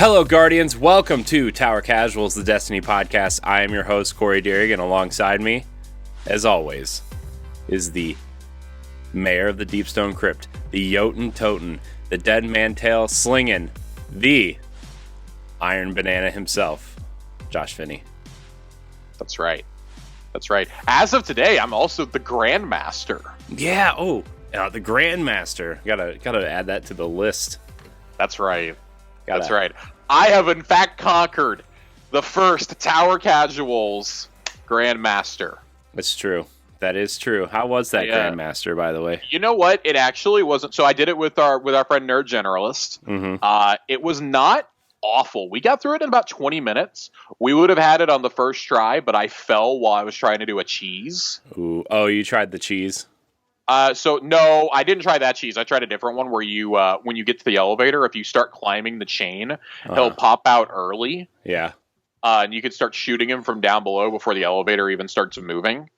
Hello, Guardians. Welcome to Tower Casuals, the Destiny podcast. I am your host, Corey Deering, and alongside me, as always, is the mayor of the Deepstone Crypt, the Jotun Toten, the dead man tail slinging, the Iron Banana himself, Josh Finney. That's right. That's right. As of today, I'm also the Grandmaster. Yeah. Oh, the Grandmaster. Gotta add that to the list. That's right. That's right. I have in fact conquered the first Tower Casuals Grandmaster. That's true. That is true. How was that Grandmaster, by the way? You know what? It actually wasn't. So I did it with our friend Nerd Generalist. Mm-hmm. It was not awful. We got through it in about 20 minutes. We would have had it on the first try, but I fell while I was trying to do a cheese. Ooh. Oh, you tried the cheese? So no, I didn't try that cheese. I tried a different one where you, when you get to the elevator, if you start climbing the chain, he'll pop out early. Yeah. And you can start shooting him from down below before the elevator even starts moving.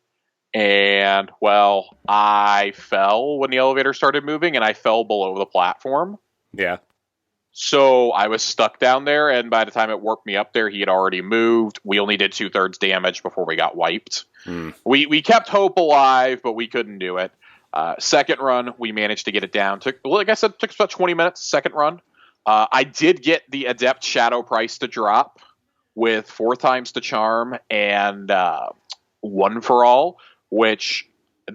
And, well, I fell when the elevator started moving, and I fell below the platform. Yeah. So I was stuck down there, and by the time it warped me up there, he had already moved. We only did 2/3 damage before we got wiped. We kept hope alive, but we couldn't do it. Second run, we managed to get it down. Like I said, took about 20 minutes, second run. I did get the Adept Shadow price to drop with 4 times the charm and 1 for all, which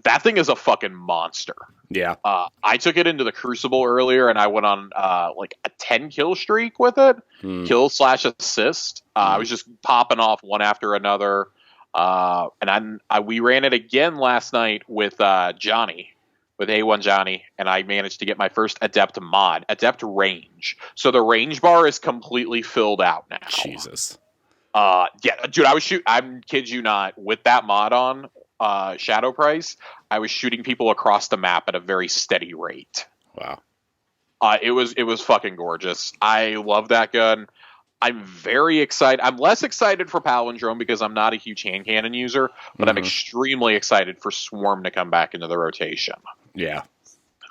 that thing is a fucking monster. Yeah. I took it into the Crucible earlier, and I went on like a 10 kill streak with it. Kill/assist. I was just popping off one after another. And we ran it again last night with Johnny, with A1 Johnny, and I managed to get my first Adept mod, Adept Range. So the range bar is completely filled out now. Jesus. Yeah, dude, I'm kid you not, with that mod on, Shadow Price, I was shooting people across the map at a very steady rate. Wow. It was fucking gorgeous. I love that gun. I'm very excited. I'm less excited for Palindrome because I'm not a huge hand cannon user, but I'm extremely excited for Swarm to come back into the rotation. Yeah.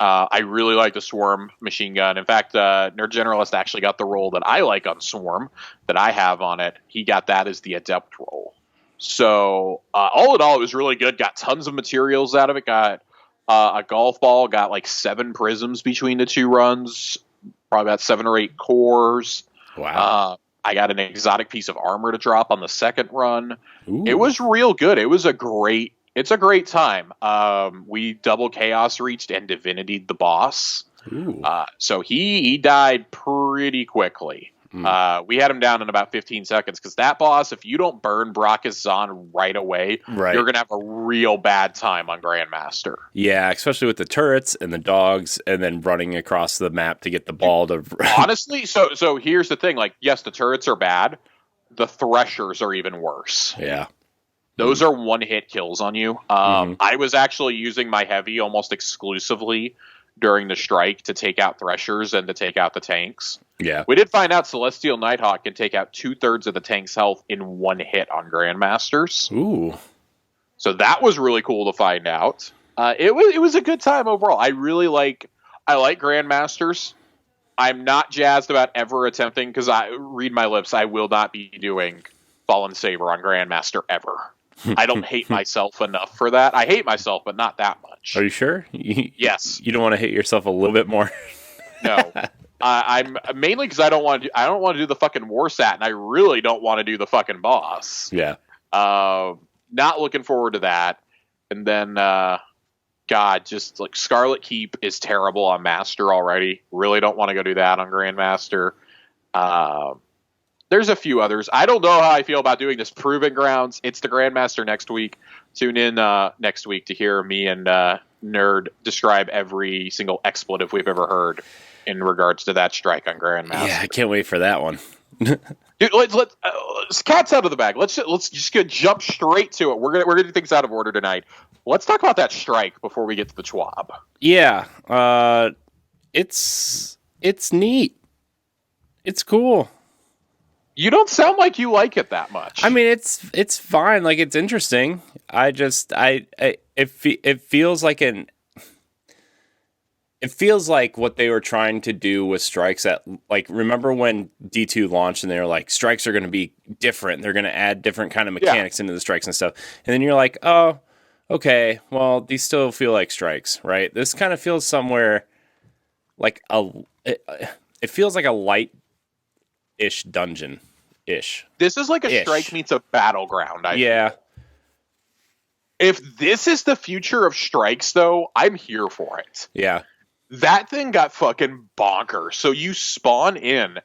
I really like the Swarm machine gun. In fact, Nerd Generalist actually got the role that I like on Swarm that I have on it. He got that as the Adept role. So all in all, it was really good. Got tons of materials out of it. Got a golf ball. Got like 7 prisms between the 2 runs. Probably about 7 or 8 cores. Wow. I got an exotic piece of armor to drop on the second run. Ooh. It was real good. It's a great time. We double chaos reached and divinitied the boss. So he died pretty quickly. We had him down in about 15 seconds because that boss, if you don't burn Brachus Zahn right away, you're going to have a real bad time on Grandmaster. Yeah, especially with the turrets and the dogs and then running across the map to get the ball to... Honestly, so here's the thing. Like, yes, the turrets are bad. The Threshers are even worse. Yeah. Those are one-hit kills on you. I was actually using my heavy almost exclusively during the strike to take out Threshers and to take out the tanks. Yeah. We did find out Celestial Nighthawk can take out 2/3 of the tank's health in 1 hit on Grandmasters. Ooh. So that was really cool to find out. It was a good time overall. I like Grandmasters. I'm not jazzed about ever attempting, because I read my lips, I will not be doing Fallen Saber on Grandmaster ever. I don't hate myself enough for that. I hate myself, but not that much. Are you sure? Yes. You don't want to hate yourself a little bit more? No. I'm mainly because I don't want to do the fucking war sat, and I really don't want to do the fucking boss. Yeah. Not looking forward to that. And then, God, just like Scarlet Keep is terrible on Master already. Really don't want to go do that on Grandmaster. There's a few others. I don't know how I feel about doing this Proving Grounds. It's the Grandmaster next week. Tune in next week to hear me and Nerd describe every single expletive we've ever heard in regards to that strike on Grandmaster. Yeah, I can't wait for that one. Dude, let's cat's out of the bag. Let's just go jump straight to it. We're gonna do things out of order tonight. Let's talk about that strike before we get to the TWAB. Yeah, it's neat. It's cool. You don't sound like you like it that much. I mean, it's fine. Like, it's interesting. It feels like It feels like what they were trying to do with strikes at, like, remember when D2 launched and they were like, strikes are going to be different. They're going to add different kind of mechanics into the strikes and stuff. And then you're like, oh, okay, well, these still feel like strikes, right? This kind of feels somewhere like it feels like a light-ish dungeon-ish. This is like a strike meets a battleground, I feel. If this is the future of strikes, though, I'm here for it. Yeah. That thing got fucking bonkers. So you spawn in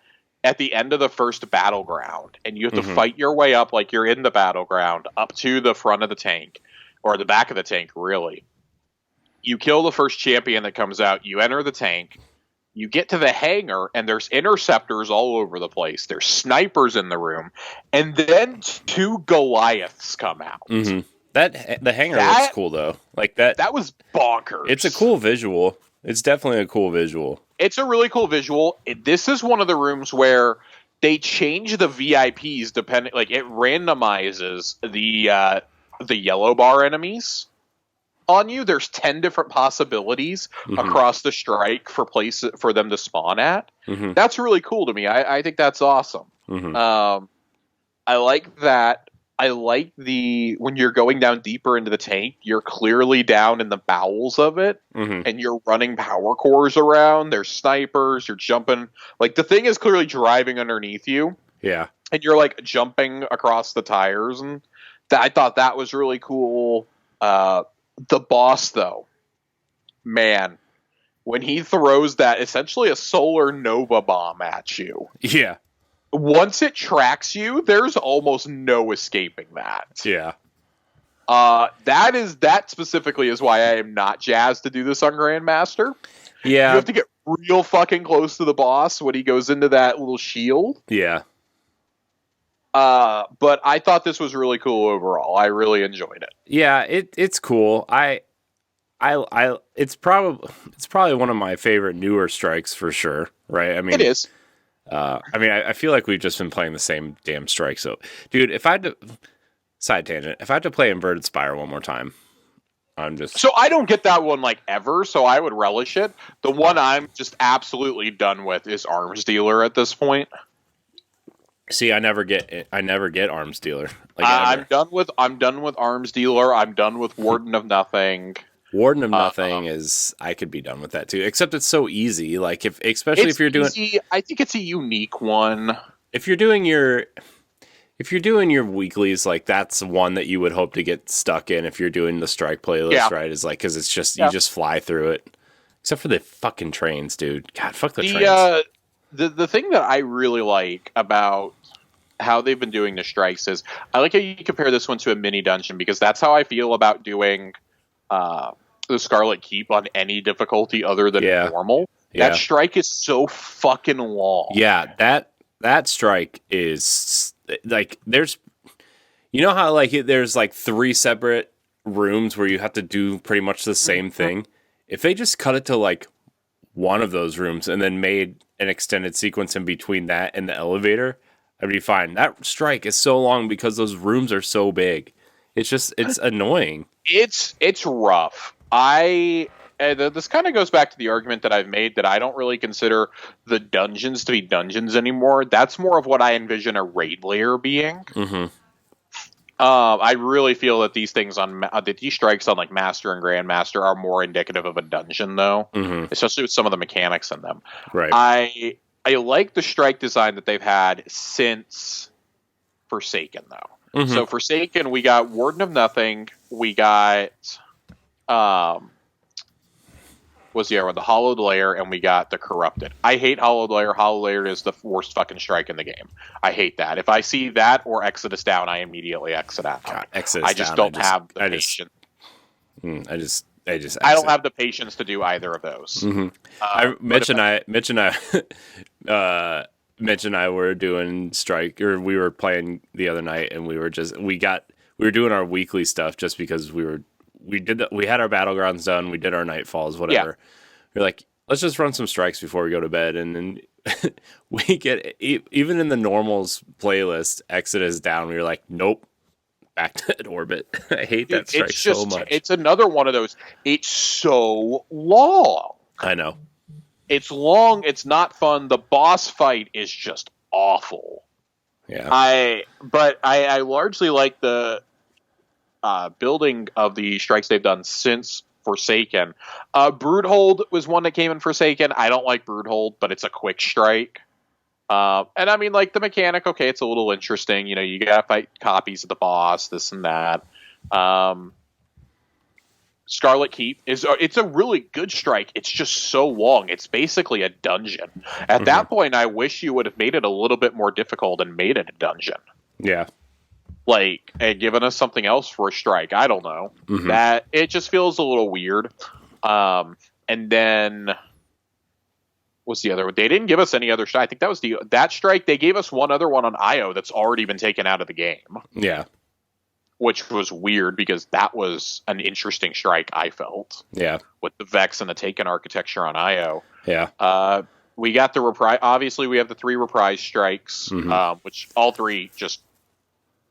at the end of the first battleground, and you have to fight your way up like you're in the battleground, up to the front of the tank, or the back of the tank, really. You kill the first champion that comes out, you enter the tank, you get to the hangar, and there's interceptors all over the place. There's snipers in the room, and then 2 Goliaths come out. The hangar looks cool, though. Like that. That was bonkers. It's a cool visual. It's definitely a cool visual. It's a really cool visual. This is one of the rooms where they change the VIPs depending, like it randomizes the yellow bar enemies on you. There's 10 different possibilities across the strike for them to spawn at. That's really cool to me. I think that's awesome. I like that. I like when you're going down deeper into the tank, you're clearly down in the bowels of it, and you're running power cores around. There's snipers. You're jumping. Like, the thing is clearly driving underneath you. Yeah. And you're, like, jumping across the tires. And I thought that was really cool. The boss, though. Man. When he throws that, essentially a solar nova bomb at you. Yeah. Once it tracks you, there's almost no escaping that. Yeah. That specifically is why I am not jazzed to do this on Grandmaster. Yeah. You have to get real fucking close to the boss when he goes into that little shield. Yeah. But I thought this was really cool overall. I really enjoyed it. Yeah, it's cool. It's probably one of my favorite newer strikes for sure, right? I mean, it is. I feel like we've just been playing the same damn strike. So, dude, if I had to play Inverted Spire one more time, So I don't get that one like ever, so I would relish it. The one I'm just absolutely done with is Arms Dealer at this point. See, I never get Arms Dealer. Like, I'm done with Arms Dealer. I'm done with Warden of Nothing. Warden of Nothing I could be done with that too. Except it's so easy. Like especially if you're doing, I think it's a unique one. If you're doing your weeklies, like that's one that you would hope to get stuck in if you're doing the strike playlist, right? Is like because it's just you just fly through it. Except for the fucking trains, dude. God, fuck the trains. The thing that I really like about how they've been doing the strikes is I like how you compare this one to a mini dungeon because that's how I feel about doing the Scarlet Keep on any difficulty other than normal. Yeah. That strike is so fucking long. Yeah, that strike is like there's how like there's like 3 separate rooms where you have to do pretty much the same thing. If they just cut it to like one of those rooms and then made an extended sequence in between that and the elevator, I'd be fine. That strike is so long because those rooms are so big. It's annoying. It's rough. This kind of goes back to the argument that I've made that I don't really consider the dungeons to be dungeons anymore. That's more of what I envision a raid layer being. I really feel that these things these strikes on like Master and Grandmaster are more indicative of a dungeon, though, especially with some of the mechanics in them. Right. I like the strike design that they've had since Forsaken, though. So Forsaken, we got Warden of Nothing, we got was the other one, the Hollowed Lair, and we got the Corrupted. I hate Hollowed Lair. Hollowed Lair is the worst fucking strike in the game. I hate that. If I see that or Exodus Down, I immediately exit out. God, I just don't have the patience. I don't have the patience to do either of those. Mitch and I were doing strike, or we were playing the other night, and we were doing our weekly stuff just because we had our battlegrounds done, we did our nightfalls, whatever. We're like, let's just run some strikes before we go to bed, and then we get even in the normals playlist, Exodus Down. We were like, nope, back to orbit. I hate that strike so much. It's another one of those. It's so long. I know. It's long. It's not fun. The boss fight is just awful. Yeah. I largely like the building of the strikes they've done since Forsaken. Broodhold was one that came in Forsaken. I don't like Broodhold, but it's a quick strike. And I mean, like, the mechanic, okay, it's a little interesting. You know, you gotta fight copies of the boss, this and that. Scarlet Keep it's a really good strike. It's just so long. It's basically a dungeon. At that point, I wish you would have made it a little bit more difficult and made it a dungeon. Yeah. Like, and given us something else for a strike. I don't know. That it just feels a little weird. And then what's the other one? They didn't give us any other strike. I think that was that strike. They gave us one other one on IO that's already been taken out of the game. Yeah. Which was weird because that was an interesting strike, I felt. Yeah. With the Vex and the Taken architecture on IO. Yeah. We got the reprise. Obviously, we have the 3 reprise strikes, which all 3 just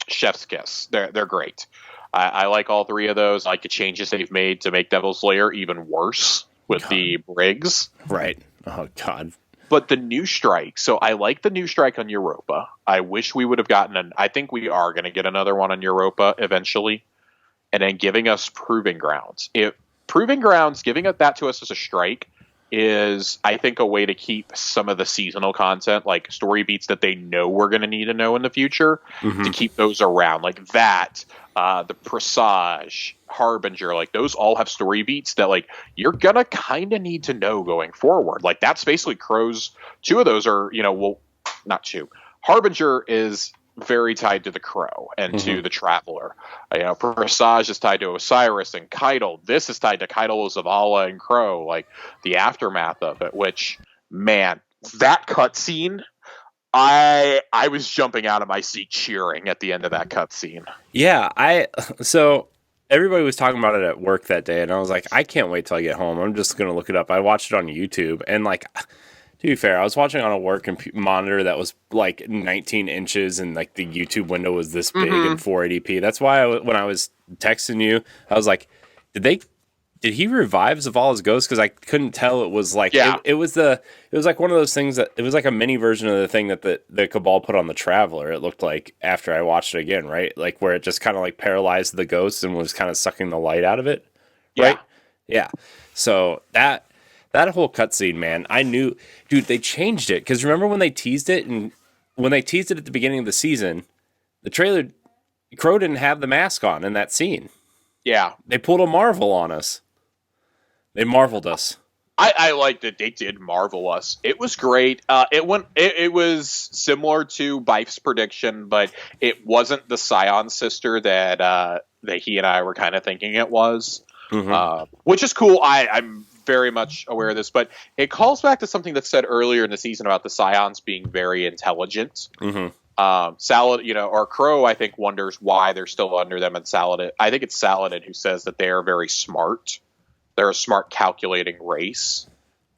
chef's kiss. They're great. I like all 3 of those. I like the changes they've made to make Devil's Lair even worse with the Briggs. Right. Oh, God. But the new strike, so I like the new strike on Europa. I wish we would have gotten I think we are going to get another one on Europa eventually. And then giving us Proving Grounds. Proving Grounds, giving that to us as a strike is, I think, a way to keep some of the seasonal content, like story beats that they know we're going to need to know in the future, to keep those around. Like that, the Presage, Harbinger, like those all have story beats that like you're going to kind of need to know going forward. Like that's basically Crow's. 2 of those are, well, not 2. Harbinger is very tied to the Crow and to the Traveler. Presage is tied to Osiris and Keitel. This is tied to Keitel, Zavala, and Crow, like the aftermath of it, which, man, that cutscene, I was jumping out of my seat cheering at the end of that cutscene. Yeah, so everybody was talking about it at work that day, and I was like, I can't wait till I get home. I'm just going to look it up. I watched it on YouTube, and like, to be fair, I was watching on a work monitor that was like 19 inches and like the YouTube window was this big in 480p. That's why when I was texting you, I was like, did he revive Zavala's ghost? Because I couldn't tell. It was like, it was like one of those things that it was like a mini version of the thing that the Cabal put on the Traveler. It looked like after I watched it again, right? Like where it just kind of like paralyzed the ghost and was kind of sucking the light out of it. Right. Yeah. So that whole cutscene, man, I knew, dude, they changed it. Because remember when they teased it? And when they teased it at the beginning of the season, the trailer, Crow didn't have the mask on in that scene. Yeah. They pulled a Marvel on us. They marveled us. I liked that they did marvel us. It was great. It was similar to Bife's prediction, but it wasn't the Scion sister that he and I were kind of thinking it was. Which is cool. I'm very much aware of this, but it calls back to something that's said earlier in the season about the Scions being very intelligent. Saladin, or Crow, I think, wonders why they're still under them, and Saladin, I think it's Saladin who says that they are very smart. They're a smart, calculating race,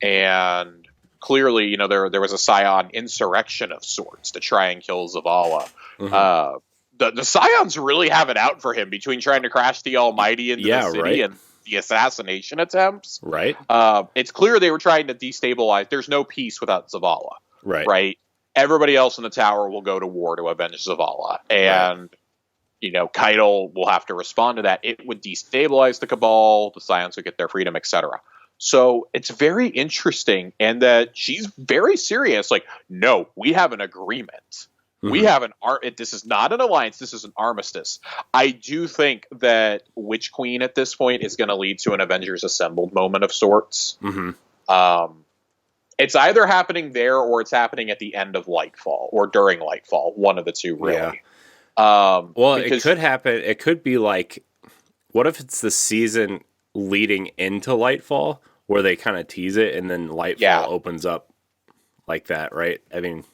and clearly, there was a Scion insurrection of sorts to try and kill Zavala. The Scions really have it out for him between trying to crash the Almighty into the city and the assassination attempts. Right. It's clear they were trying to destabilize. There's no peace without Zavala. Right. Everybody else in the tower will go to war to avenge Zavala. And, Keitel will have to respond to that. It would destabilize the Cabal. The Scions would get their freedom, etc. So it's very interesting. And that she's very serious. Like, no, we have an agreement. We have this is not an alliance. This is an armistice. I do think that Witch Queen at this point is going to lead to an Avengers Assembled moment of sorts. It's either happening there or it's happening at the end of Lightfall or during Lightfall. One of the two, really. Well, it could happen. It could be like, what if it's the season leading into Lightfall where they kind of tease it and then Lightfall opens up like that, right? I mean...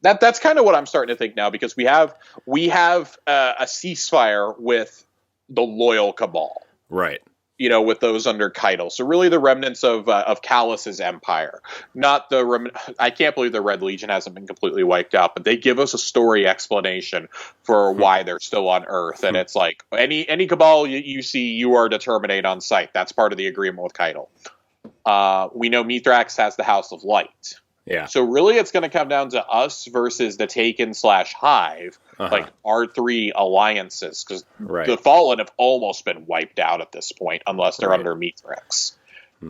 That's kind of what I'm starting to think now, because we have a ceasefire with the loyal Cabal, right? With those under Keitel. So really, the remnants of Callus's empire, not the. I can't believe the Red Legion hasn't been completely wiped out, but they give us a story explanation for why they're still on Earth, and it's like any Cabal you see, you are to terminate on sight. That's part of the agreement with Keitel. We know Mithrax has the House of Light. Yeah. So really it's going to come down to us versus the Taken/Hive, like our three alliances, because the Fallen have almost been wiped out at this point, unless they're under Mithrax.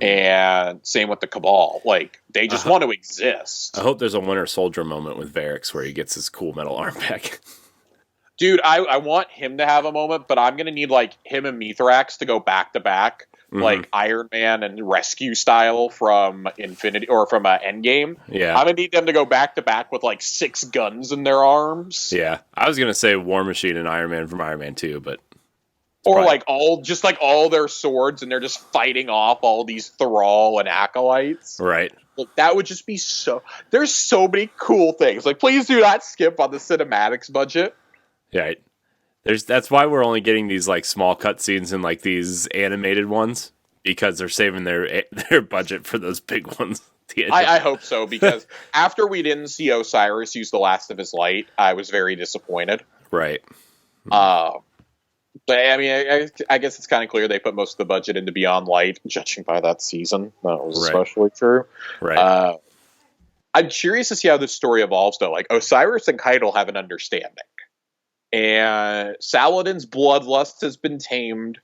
And same with the Cabal. Like, they just want to exist. I hope there's a Winter Soldier moment with Varix where he gets his cool metal arm back. Dude, I want him to have a moment, but I'm going to need, like, him and Mithrax to go back-to-back, like Iron Man and Rescue style from Infinity, or from Endgame. Yeah. I'm going to need them to go back-to-back with, like, 6 guns in their arms. Yeah. I was going to say War Machine and Iron Man from Iron Man 2, but... Or like all their swords, and they're just fighting off all these Thrall and Acolytes. Right. Like, that would just be so... There's so many cool things. Like, please do not skip on the cinematics budget. Right. That's why we're only getting these like small cutscenes and like these animated ones, because they're saving their budget for those big ones. I hope so, because after we didn't see Osiris use the last of his light, I was very disappointed. Right. But I mean, I guess it's kind of clear they put most of the budget into Beyond Light, judging by that season. That was especially true. Right. I'm curious to see how this story evolves, though. Like, Osiris and Keitel have an understanding. And Saladin's bloodlust has been tamed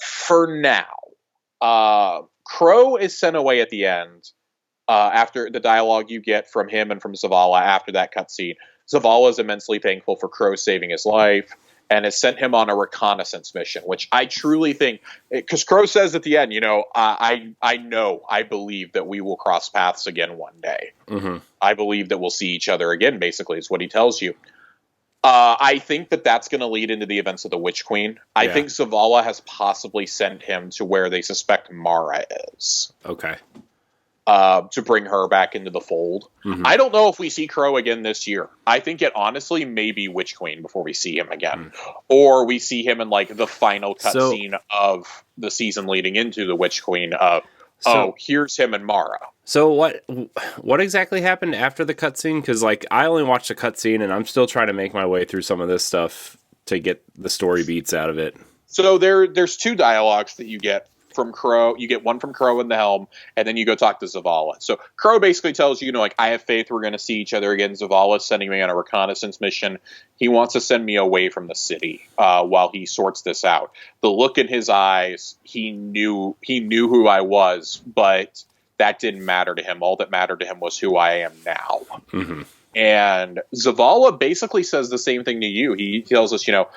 for now. Crow is sent away at the end after the dialogue you get from him and from Zavala after that cutscene. Zavala is immensely thankful for Crow saving his life and has sent him on a reconnaissance mission, which I truly think, because Crow says at the end, you know, I believe that we will cross paths again one day. I believe that we'll see each other again, basically, is what he tells you. I think that that's going to lead into the events of the Witch Queen. I think Zavala has possibly sent him to where they suspect Mara is. Okay. To bring her back into the fold. I don't know if we see Crow again this year. I think it honestly may be Witch Queen before we see him again. Or we see him in like the final cutscene of the season leading into the Witch Queen of, here's him and Mara. So what exactly happened after the cutscene? Because like I only watched the cutscene and I'm still trying to make my way through some of this stuff to get the story beats out of it. So there's 2 dialogues that you get from Crow. You get one from Crow in the helm, and then you go talk to Zavala. So Crow basically tells you, like, I have faith we're going to see each other again. Zavala's sending me on a reconnaissance mission. He wants to send me away from the city while he sorts this out. The look in his eyes, he knew who I was, but that didn't matter to him. All that mattered to him was who I am now. And Zavala basically says the same thing to you. He tells us, you know,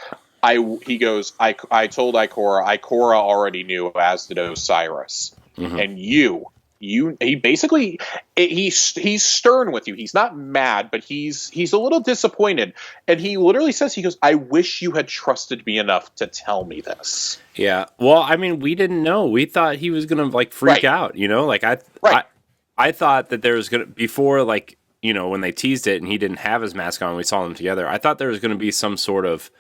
I told Ikora already knew, as did Osiris. And he basically, he's stern with you. He's not mad, but he's a little disappointed. And he literally says, he goes, I wish you had trusted me enough to tell me this. Yeah. Well, I mean, we didn't know. We thought he was going to like freak out, you know, like I thought that there was going to, before, like, you know, when they teased it and he didn't have his mask on, we saw them together. I thought there was going to be some sort of,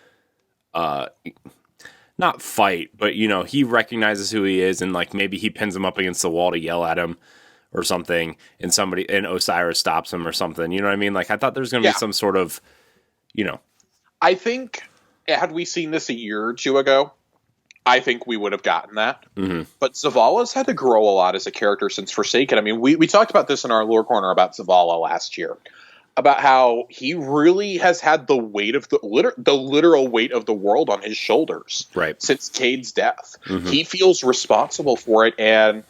not fight, but, you know, he recognizes who he is and like maybe he pins him up against the wall to yell at him or something, and Osiris stops him or something. You know what I mean? Like, I thought there was going to be some sort of, you know. I think had we seen this a year or 2 ago, I think we would have gotten that. But Zavala's had to grow a lot as a character since Forsaken. I mean, we talked about this in our lore corner about Zavala last year, about how he really has had the weight of the literal weight of the world on his shoulders since Cade's death. He feels responsible for it, and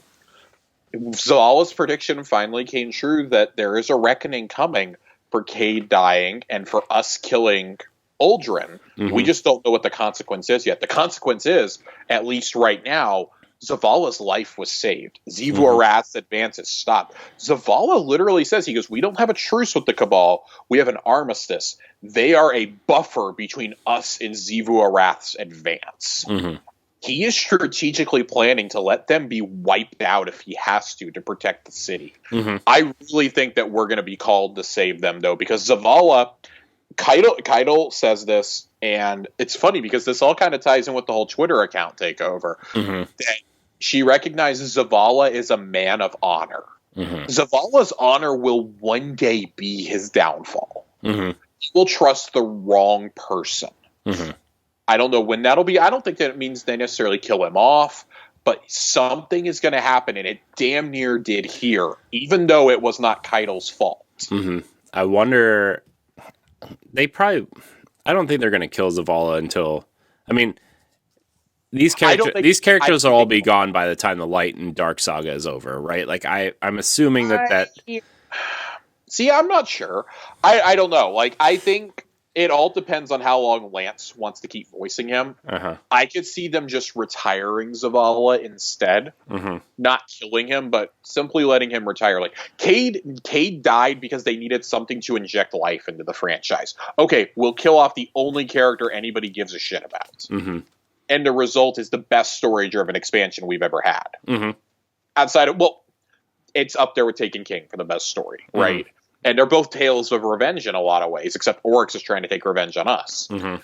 Zavala's prediction finally came true that there is a reckoning coming for Cade dying and for us killing Uldren. We just don't know what the consequence is yet. The consequence is, at least right now, Zavala's life was saved. Xivu Arath's advances stopped. Zavala literally says, he goes, we don't have a truce with the Cabal. We have an armistice. They are a buffer between us and Xivu Arath's advance. He is strategically planning to let them be wiped out if he has to protect the city. I really think that we're going to be called to save them, though, because Zavala, Keitel says this, and it's funny because this all kind of ties in with the whole Twitter account takeover. That she recognizes Zavala is a man of honor. Zavala's honor will one day be his downfall. He will trust the wrong person. I don't know when that'll be. I don't think that it means they necessarily kill him off, but something is going to happen, and it damn near did here, even though it was not Keitel's fault. Mm-hmm. I wonder. I don't think they're going to kill Zavala until. I mean, these characters will all be gone by the time the Light and Dark saga is over, right? Like I'm assuming that. See, I'm not sure. I don't know. Like, I think it all depends on how long Lance wants to keep voicing him. Uh-huh. I could see them just retiring Zavala instead, not killing him, but simply letting him retire. Like, Cade died because they needed something to inject life into the franchise. Okay, we'll kill off the only character anybody gives a shit about. Mm-hmm. And the result is the best story-driven expansion we've ever had. Mm-hmm. Outside of, well, it's up there with Taken King for the best story, right? Mm-hmm. And they're both tales of revenge in a lot of ways, except Oryx is trying to take revenge on us. Mm-hmm.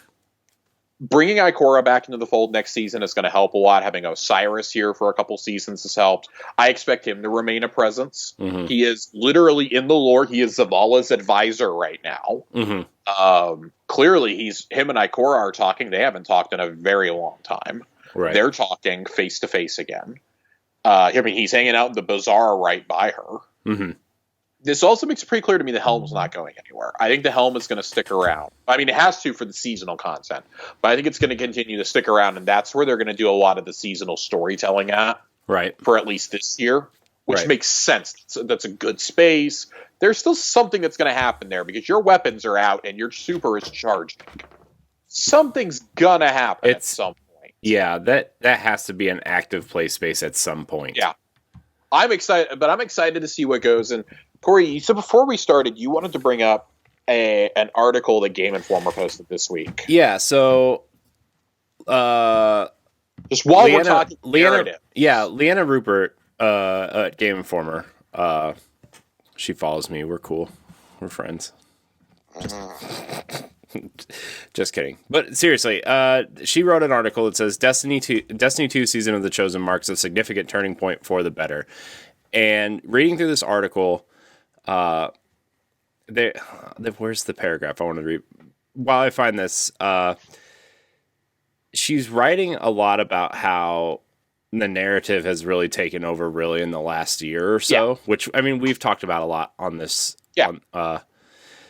Bringing Ikora back into the fold next season is going to help a lot. Having Osiris here for a couple seasons has helped. I expect him to remain a presence. Mm-hmm. He is literally in the lore. He is Zavala's advisor right now. Mm-hmm. Clearly, him and Ikora are talking. They haven't talked in a very long time. Right. They're talking face to face again. I mean, he's hanging out in the bazaar right by her. Mm-hmm. This also makes it pretty clear to me the Helm's not going anywhere. I think the Helm is going to stick around. I mean, it has to for the seasonal content, but I think it's going to continue to stick around, and that's where they're going to do a lot of the seasonal storytelling at. Right. For at least this year, which makes sense. That's a good space. There's still something that's going to happen there because your weapons are out and your super is charging. Something's going to happen at some point. Yeah, that has to be an active play space at some point. Yeah. I'm excited to see what goes. And Corey, so before we started, you wanted to bring up an article that Game Informer posted this week. Yeah, so just while we're talking narrative. Yeah, Leanna Rupert at Game Informer. She follows me. We're cool. We're friends. Just kidding. But seriously, she wrote an article that says Destiny 2 Season of the Chosen marks a significant turning point for the better. And reading through this article, where's the paragraph I want to read? While I find this, she's writing a lot about how the narrative has really taken over really in the last year or so, which, I mean, we've talked about a lot on this. Yeah.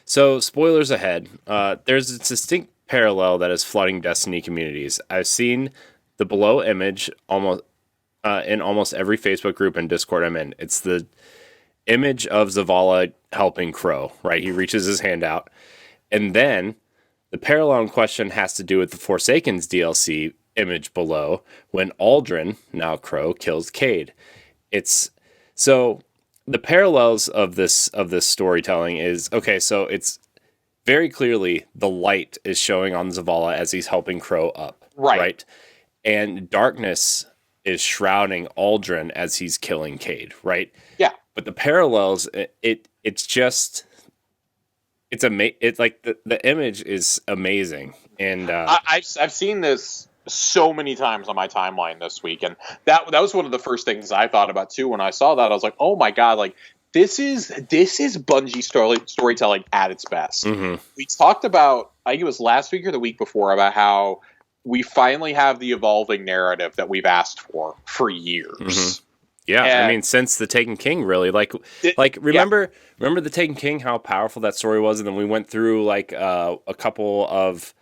So, spoilers ahead. There's a distinct parallel that is flooding Destiny communities. I've seen the below image in almost every Facebook group and Discord I'm in. It's the image of Zavala helping Crow, right? He reaches his hand out. And then the parallel in question has to do with the Forsaken's DLC image below when Aldrin, now Crow, kills Cade. So the parallels of this storytelling is, okay, so it's very clearly the light is showing on Zavala as he's helping Crow up. Right? And darkness is shrouding Aldrin as he's killing Cade, right? Yeah. But the parallels, it's like the image is amazing. And I've seen this so many times on my timeline this week, and that was one of the first things I thought about too when I saw that. I was like, oh my god, like this is Bungie storytelling at its best. Mm-hmm. We talked about, I think it was last week or the week before, about how we finally have the evolving narrative that we've asked for years. Mm-hmm. Yeah, and I mean, since the Taken King, really, remember the Taken King, how powerful that story was, and then we went through like a couple of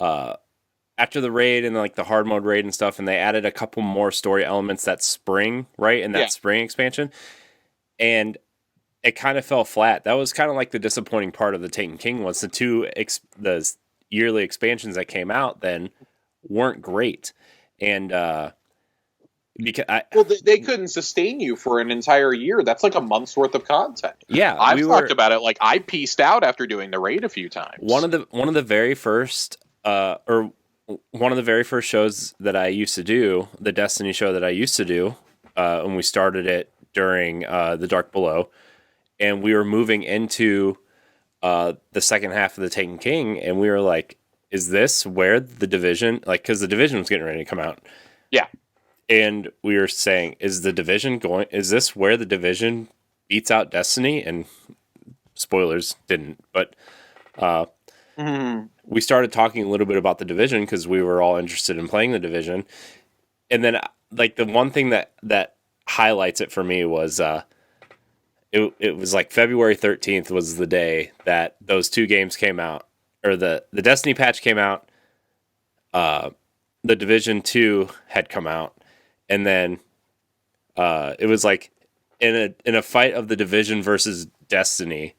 after the raid and like the hard mode raid and stuff, and they added a couple more story elements that spring, right, in that spring expansion, and it kind of fell flat. That was kind of like the disappointing part of the Taken King was the yearly expansions that came out then weren't great, and because they couldn't sustain you for an entire year. That's like a month's worth of content. Yeah, I've talked about it. Like I pieced out after doing the raid a few times. One of the very first one of the very first shows that I used to do, the Destiny show that I used to do, when we started it during the Dark Below, and we were moving into the second half of the Taken King, and we were like, is this where the Division, like, because the Division was getting ready to come out. Yeah. And we were saying, is this where the Division beats out Destiny? And spoilers, didn't. But we started talking a little bit about the Division because we were all interested in playing the Division. And then like the one thing that highlights it for me was it was like February 13th was the day that those two games came out, or the Destiny patch came out. The Division 2 had come out, and then it was like in a fight of the Division versus Destiny,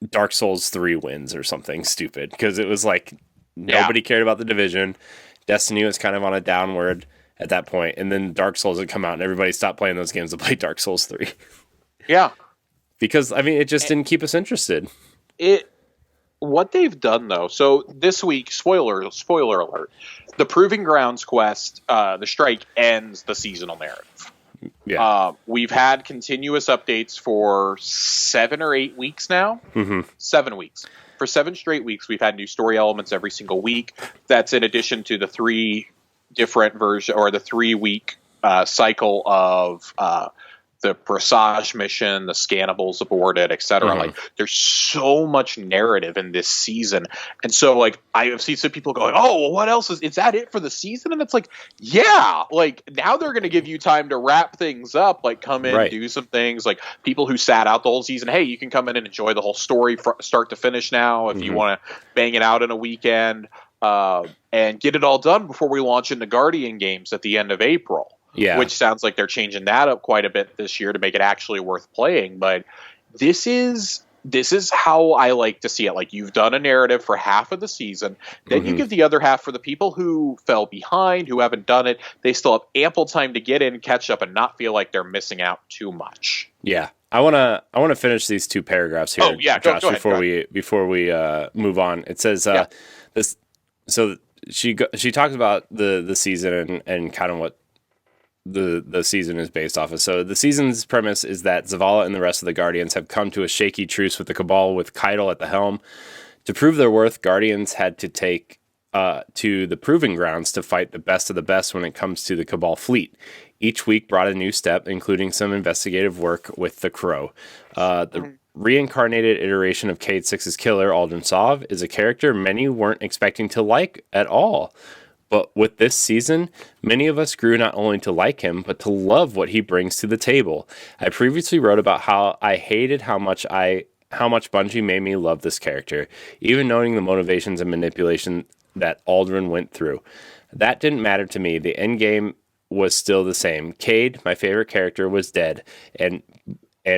Dark Souls 3 wins or something stupid, because it was like nobody cared about the Division. Destiny was kind of on a downward at that point, and then Dark Souls had come out, and everybody stopped playing those games to play Dark Souls 3. Yeah. Because, I mean, it just didn't keep us interested. What they've done, though, so this week, spoiler alert, the Proving Grounds quest, the strike, ends the seasonal narrative. Yeah. We've had continuous updates for 7 or 8 weeks now. 7 weeks. For 7 straight weeks, we've had new story elements every single week. That's in addition to the 3 different version, or the 3-week cycle of the Presage mission, the scannables aborted, etc. Like, there's so much narrative in this season, and so like I have seen some people going, "Oh, well, what else is that it for the season?" And it's like, yeah, like now they're going to give you time to wrap things up, like come in, do some things. Like people who sat out the whole season, hey, you can come in and enjoy the whole story start to finish now if you want to bang it out in a weekend and get it all done before we launch into Guardian games at the end of April. Yeah. Which sounds like they're changing that up quite a bit this year to make it actually worth playing. But this is how I like to see it. Like, you've done a narrative for half of the season, then you give the other half for the people who fell behind, who haven't done it. They still have ample time to get in, catch up, and not feel like they're missing out too much. Yeah. I wanna finish these 2 paragraphs here, Josh, go ahead. before we move on. It says this. So she talks about the season and kind of what the season is based off of. So the season's premise is that Zavala and the rest of the Guardians have come to a shaky truce with the Cabal, with Keitel at the helm. To prove their worth, Guardians had to take to the Proving Grounds to fight the best of the best when it comes to the Cabal fleet. Each week brought a new step, including some investigative work with the Crow. The reincarnated iteration of Cade 6's killer, Aldrin Sov, is a character many weren't expecting to like at all. But with this season, many of us grew not only to like him, but to love what he brings to the table. I previously wrote about how I hated how much Bungie made me love this character, even knowing the motivations and manipulation that Aldrin went through. That didn't matter to me. The end game was still the same. Cade, my favorite character, was dead, and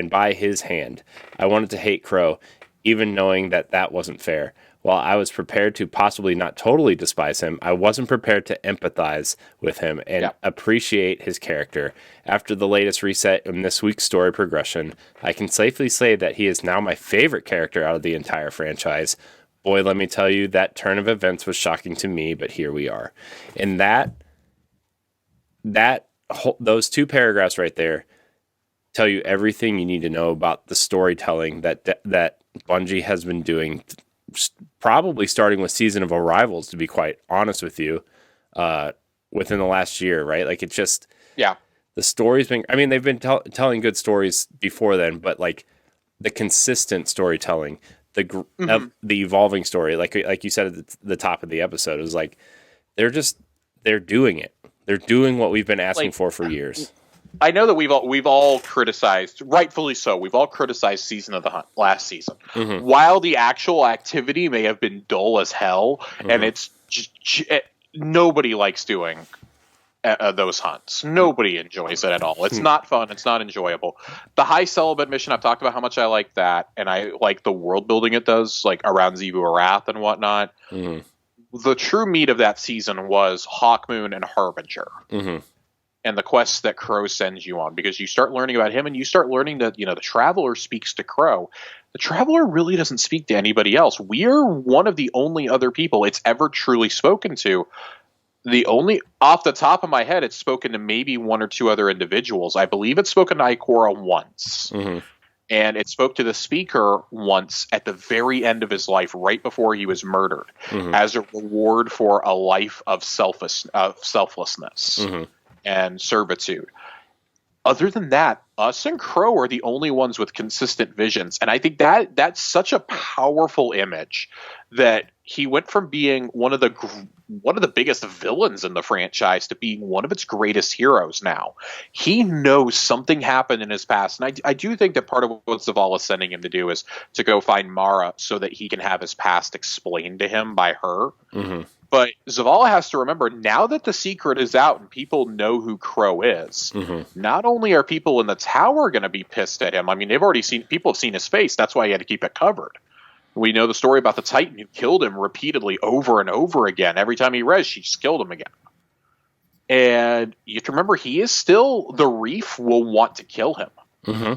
by his hand. I wanted to hate Crow, even knowing that wasn't fair. While I was prepared to possibly not totally despise him, I wasn't prepared to empathize with him and appreciate his character. After the latest reset in this week's story progression, I can safely say that he is now my favorite character out of the entire franchise. Boy, let me tell you, that turn of events was shocking to me, but here we are. And those 2 paragraphs right there tell you everything you need to know about the storytelling that Bungie has been doing, probably starting with Season of Arrivals, to be quite honest with you, within the last year, right? Like, it's just, the story's been, I mean, they've been telling good stories before then, but like the consistent storytelling, the evolving story, like you said at the top of the episode, it was like, they're doing it. They're doing what we've been asking for years. I know that we've all criticized, rightfully so, we've all criticized Season of the Hunt last season. While the actual activity may have been dull as hell, and it's nobody likes doing those hunts. Nobody enjoys it at all. It's not fun. It's not enjoyable. The high celibate mission, I've talked about how much I like that, and I like the world building it does, like around Zebu Arath and whatnot. The true meat of that season was Hawkmoon and Harbinger. And the quests that Crow sends you on, because you start learning about him, and you start learning that, the Traveler speaks to Crow. The Traveler really doesn't speak to anybody else. We're one of the only other people it's ever truly spoken to. Off the top of my head, it's spoken to maybe 1 or 2 other individuals. I believe it's spoken to Ikora once. And it spoke to the speaker once at the very end of his life, right before he was murdered, as a reward for a life of selflessness. And servitude. Other than that, us and Crow are the only ones with consistent visions, and I think that's such a powerful image that he went from being one of the biggest villains in the franchise to being one of its greatest heroes now. He knows something happened in his past. And I do think that part of what Zavala's sending him to do is to go find Mara so that he can have his past explained to him by her. Mm-hmm. But Zavala has to remember, now that the secret is out and people know who Crow is, not only are people in the tower going to be pissed at him, I mean, people have seen his face. That's why he had to keep it covered. We know the story about the Titan who killed him repeatedly over and over again. Every time he res, she just killed him again. And you have to remember, the Reef will want to kill him. Mm-hmm.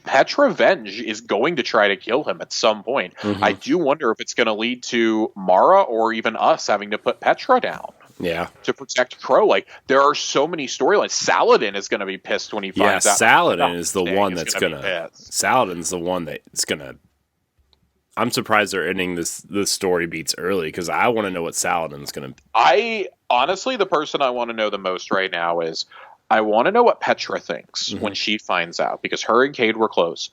Petra Venge is going to try to kill him at some point. Mm-hmm. I do wonder if it's going to lead to Mara or even us having to put Petra down. Yeah. To protect Crow. Like, there are so many storylines. Saladin is going to be pissed when he finds out. Saladin is the one that's going to... Saladin's the one that's going to... I'm surprised they're ending the story beats early because I want to know what Saladin's going to... Honestly, the person I want to know the most right now is I want to know what Petra thinks when she finds out, because her and Cade were close.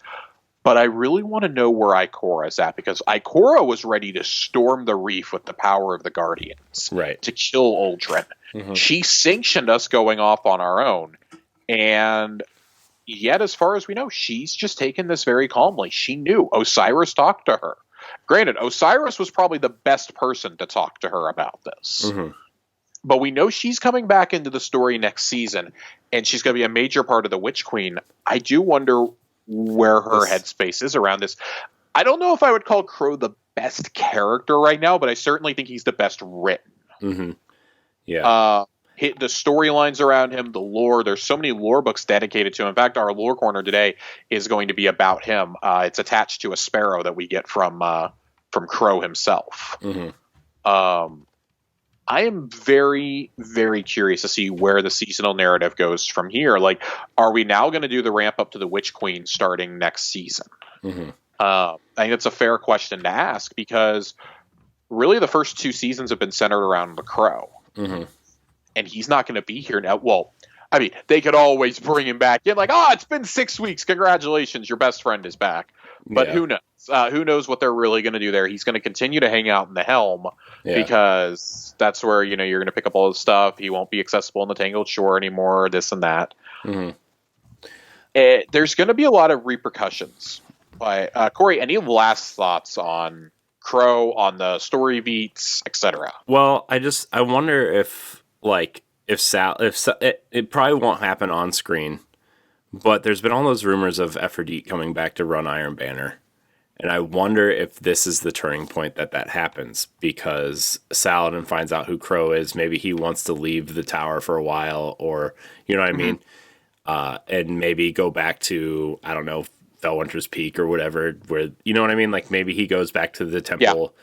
But I really want to know where Ikora is at, because Ikora was ready to storm the Reef with the power of the Guardians to kill Uldren. Mm-hmm. She sanctioned us going off on our own. And yet, as far as we know, she's just taken this very calmly. She knew. Osiris talked to her. Granted, Osiris was probably the best person to talk to her about this. Mm-hmm. But we know she's coming back into the story next season, and she's going to be a major part of the Witch Queen. I do wonder where her headspace is around this. I don't know if I would call Crow the best character right now, but I certainly think he's the best written. Mm-hmm. Yeah. The storylines around him, the lore, there's so many lore books dedicated to him. In fact, our lore corner today is going to be about him. It's attached to a sparrow that we get from Crow himself. Mm-hmm. I am very, very curious to see where the seasonal narrative goes from here. Like, are we now going to do the ramp up to the Witch Queen starting next season? Mm-hmm. I think it's a fair question to ask, because really the first 2 seasons have been centered around the Crow. Mm-hmm. And he's not going to be here now. Well, I mean, they could always bring him back in, like, it's been 6 weeks. Congratulations, your best friend is back. But who knows? Who knows what they're really going to do there? He's going to continue to hang out in the Helm because that's where, you're going to pick up all his stuff. He won't be accessible in the Tangled Shore anymore, this and that. Mm-hmm. There's going to be a lot of repercussions. Corey, any last thoughts on Crow, on the story beats, etc.? Well, I wonder if it probably won't happen on screen, but there's been all those rumors of Aphrodite coming back to run Iron Banner. And I wonder if this is the turning point that happens, because Saladin finds out who Crow is. Maybe he wants to leave the tower for a while, or, you know what I mean? And maybe go back to, I don't know, Felwinter's Peak or whatever, where, you know what I mean? Like, maybe he goes back to the temple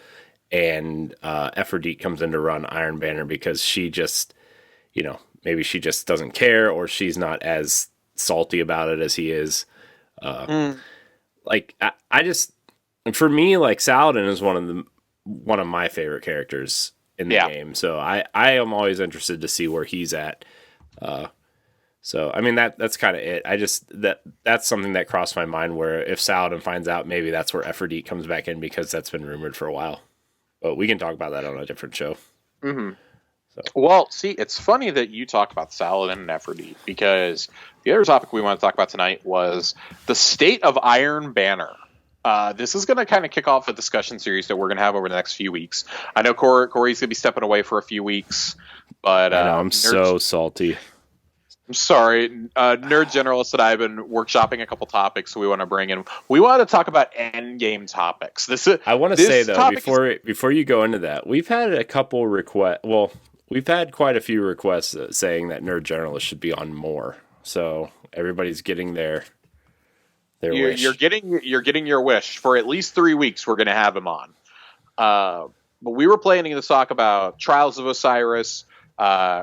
and Aphrodite comes in to run Iron Banner because she just, maybe she just doesn't care, or she's not as salty about it as he is. Like, I just... For me, like, Saladin is one of my favorite characters in the game. So I am always interested to see where he's at. So I mean that's kind of it. I just that's something that crossed my mind, where if Saladin finds out, maybe that's where Aphrodite comes back in, because that's been rumored for a while. But we can talk about that on a different show. Mm-hmm. So. Well, see, it's funny that you talk about Saladin and Aphrodite, because the other topic we want to talk about tonight was the state of Iron Banner. This is going to kind of kick off a discussion series that we're going to have over the next few weeks. I know Corey's going to be stepping away for a few weeks, but I know, I'm so salty. I'm sorry. Nerd Generalist and I have been workshopping a couple topics we want to bring in. We want to talk about endgame topics. I want to say, though, before you go into that, we've had a couple requests. Well, we've had quite a few requests saying that Nerd Generalist should be on more. So everybody's getting their wish. You're getting your wish. For at least 3 weeks, we're going to have him on. But we were planning to talk about Trials of Osiris,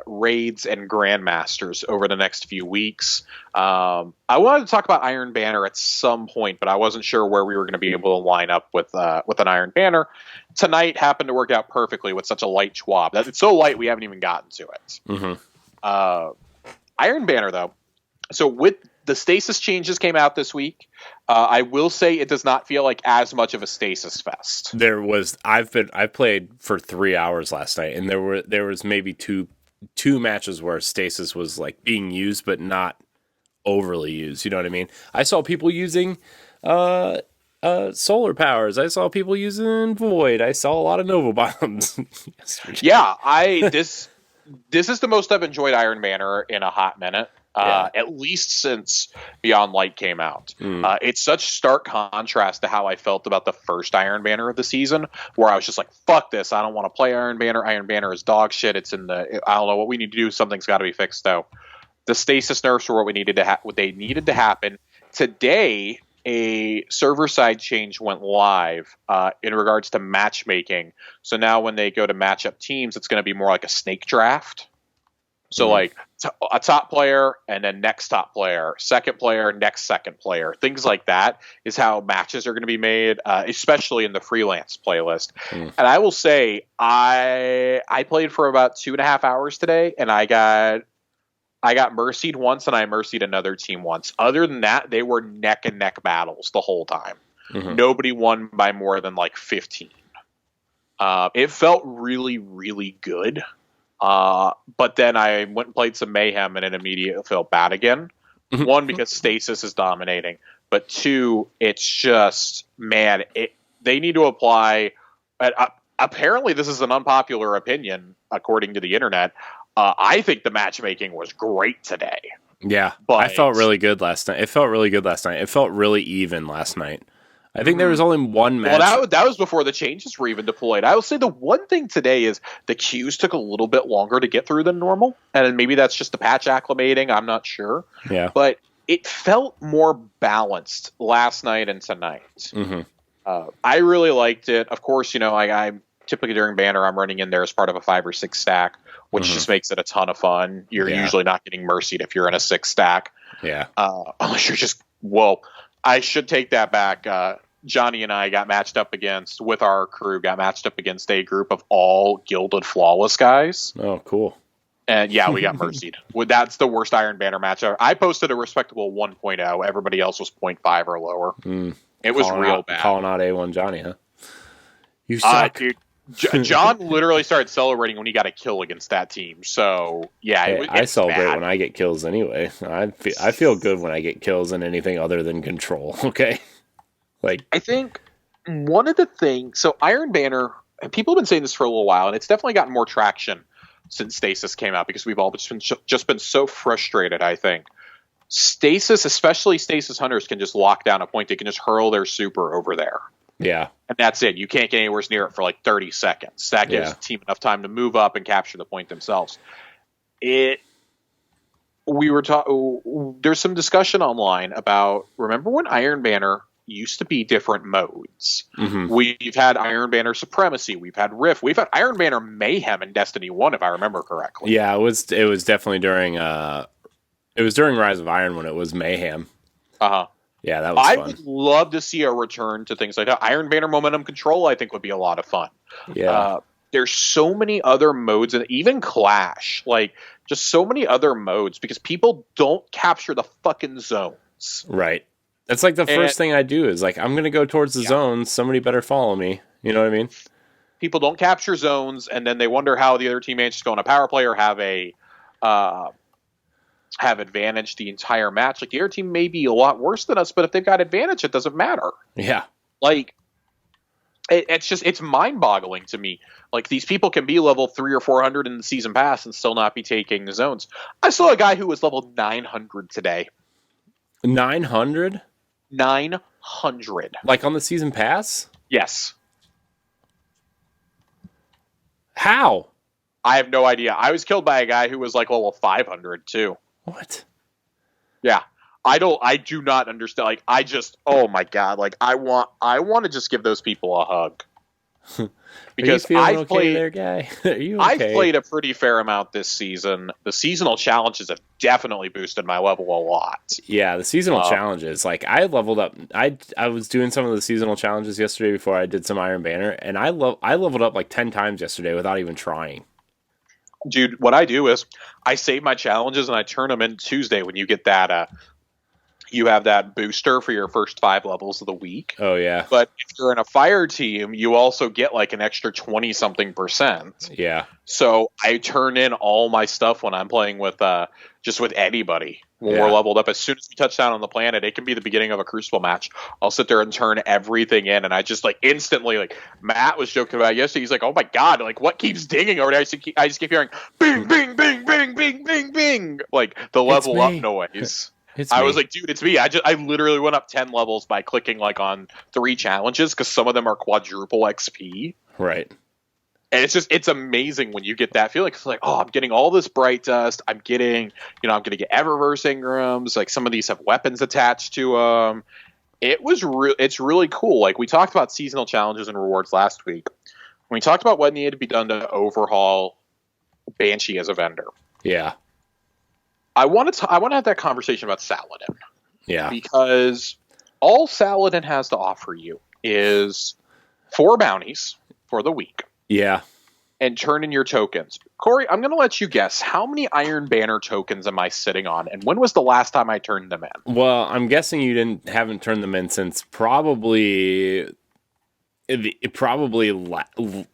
raids, and Grandmasters over the next few weeks. I wanted to talk about Iron Banner at some point, but I wasn't sure where we were going to be able to line up with an Iron Banner. Tonight happened to work out perfectly with such a light TWAB. It's so light we haven't even gotten to it. Mm-hmm. Iron Banner, though. So with the stasis changes came out this week. I will say it does not feel like as much of a stasis fest. I played for 3 hours last night, and there was maybe two matches where stasis was like being used, but not overly used. You know what I mean? I saw people using solar powers. I saw people using void. I saw a lot of nova bombs yesterday. Yeah, this is the most I've enjoyed Iron Banner in a hot minute. At least since Beyond Light came out. It's such stark contrast to how I felt about the first Iron Banner of the season, where I was just like, fuck this, I don't want to play Iron Banner. Iron Banner is dog shit. I don't know what we need to do. Something's got to be fixed, though. The stasis nerfs were what they needed to happen. Today, a server-side change went live in regards to matchmaking. So now when they go to match up teams, it's going to be more like a snake draft. So like a top player and then next top player, second player, next second player, things like that is how matches are going to be made, especially in the freelance playlist. And I will say I played for about 2.5 hours today, and I got mercied once and I mercied another team once. Other than that, they were neck and neck battles the whole time. Nobody won by more than like 15. It felt really, really good. But then I went and played some Mayhem and it immediately felt bad again. One, because Stasis is dominating. But two, it's just, man, they need to apply. Apparently, this is an unpopular opinion, according to the internet. I think the matchmaking was great today. Yeah, but I felt really good last night. It felt really even last night. I think there was only one match. Well, that was before the changes were even deployed. I will say the one thing today is the queues took a little bit longer to get through than normal. And maybe that's just the patch acclimating. I'm not sure. Yeah. But it felt more balanced last night and tonight. I really liked it. Of course, I typically during Banner, I'm running in there as part of a 5 or 6 stack, which just makes it a ton of fun. You're usually not getting mercied if you're in a 6 stack. Yeah. Unless you're just, I should take that back. Johnny and I got matched up against a group of all gilded flawless guys. Oh, cool. And yeah, we got mercied. That's the worst Iron Banner match ever. I posted a respectable 1.0. Everybody else was 0.5 or lower. It was real bad. Calling out A1 Johnny, huh? You suck. Dude. John literally started celebrating when he got a kill against that team. So yeah, I celebrate when I get kills anyway. I feel good when I get kills in anything other than control. Okay, I think one of the things. So Iron Banner, people have been saying this for a little while, and it's definitely gotten more traction since Stasis came out because we've all just been so frustrated. I think Stasis, especially Stasis Hunters, can just lock down a point. They can just hurl their super over there. Yeah. And that's it. You can't get anywhere near it for like 30 seconds. That gives the team enough time to move up and capture the point themselves. There's some discussion online about, remember when Iron Banner used to be different modes? We've had Iron Banner Supremacy. We've had Rift. We've had Iron Banner Mayhem in Destiny 1, if I remember correctly. Yeah, it was definitely during Rise of Iron when it was Mayhem. Yeah, that was fun. I would love to see a return to things like that. Iron Banner Momentum Control, I think, would be a lot of fun. Yeah. There's so many other modes, and even Clash, just so many other modes, because people don't capture the fucking zones. Right. That's the first thing I do is, I'm going to go towards the zones. Somebody better follow me. You know what I mean? People don't capture zones, and then they wonder how the other team managed to go on a power play or have advantage the entire match. The other team may be a lot worse than us, but if they've got advantage, it doesn't matter. Yeah. It's mind-boggling to me. These people can be level 300 or 400 in the season pass and still not be taking the zones. I saw a guy who was level 900 today. 900? 900. On the season pass? Yes. How? I have no idea. I was killed by a guy who was level 500 too. What? Yeah. I do not understand. Oh my God. I want to just give those people a hug. Because I've played there, guy. Are you okay? I've played a pretty fair amount this season. The seasonal challenges have definitely boosted my level a lot. Yeah, the seasonal challenges. I leveled up. I was doing some of the seasonal challenges yesterday before I did some Iron Banner, and I leveled up 10 times yesterday without even trying. Dude, what I do is I save my challenges and I turn them in Tuesday when you get that you have that booster for your first 5 levels of the week. Oh, yeah. But if you're in a fire team, you also get like an extra 20-something%. Yeah. So I turn in all my stuff when I'm playing with just with anybody. When we're leveled up, as soon as we touch down on the planet, it can be the beginning of a Crucible match. I'll sit there and turn everything in, and I just like instantly, like Matt was joking about it yesterday. He's like, "Oh my god, like what keeps dinging over there?" I just keep hearing bing, bing, bing, bing, bing, bing, bing, like the level up noise. I was like, dude, it's me. I literally went up 10 levels by clicking like on 3 challenges because some of them are quadruple XP. Right. And it's amazing when you get that feeling. It's like, oh, I'm getting all this bright dust. I'm going to get Eververse Ingrams. Like some of these have weapons attached to them. It's really cool. Like we talked about seasonal challenges and rewards last week. When we talked about what needed to be done to overhaul Banshee as a vendor. Yeah. I want to have that conversation about Saladin. Yeah. Because all Saladin has to offer you is 4 bounties for the week. Yeah. And turn in your tokens. Corey, I'm going to let you guess. How many Iron Banner tokens am I sitting on? And when was the last time I turned them in? Well, I'm guessing you haven't turned them in since probably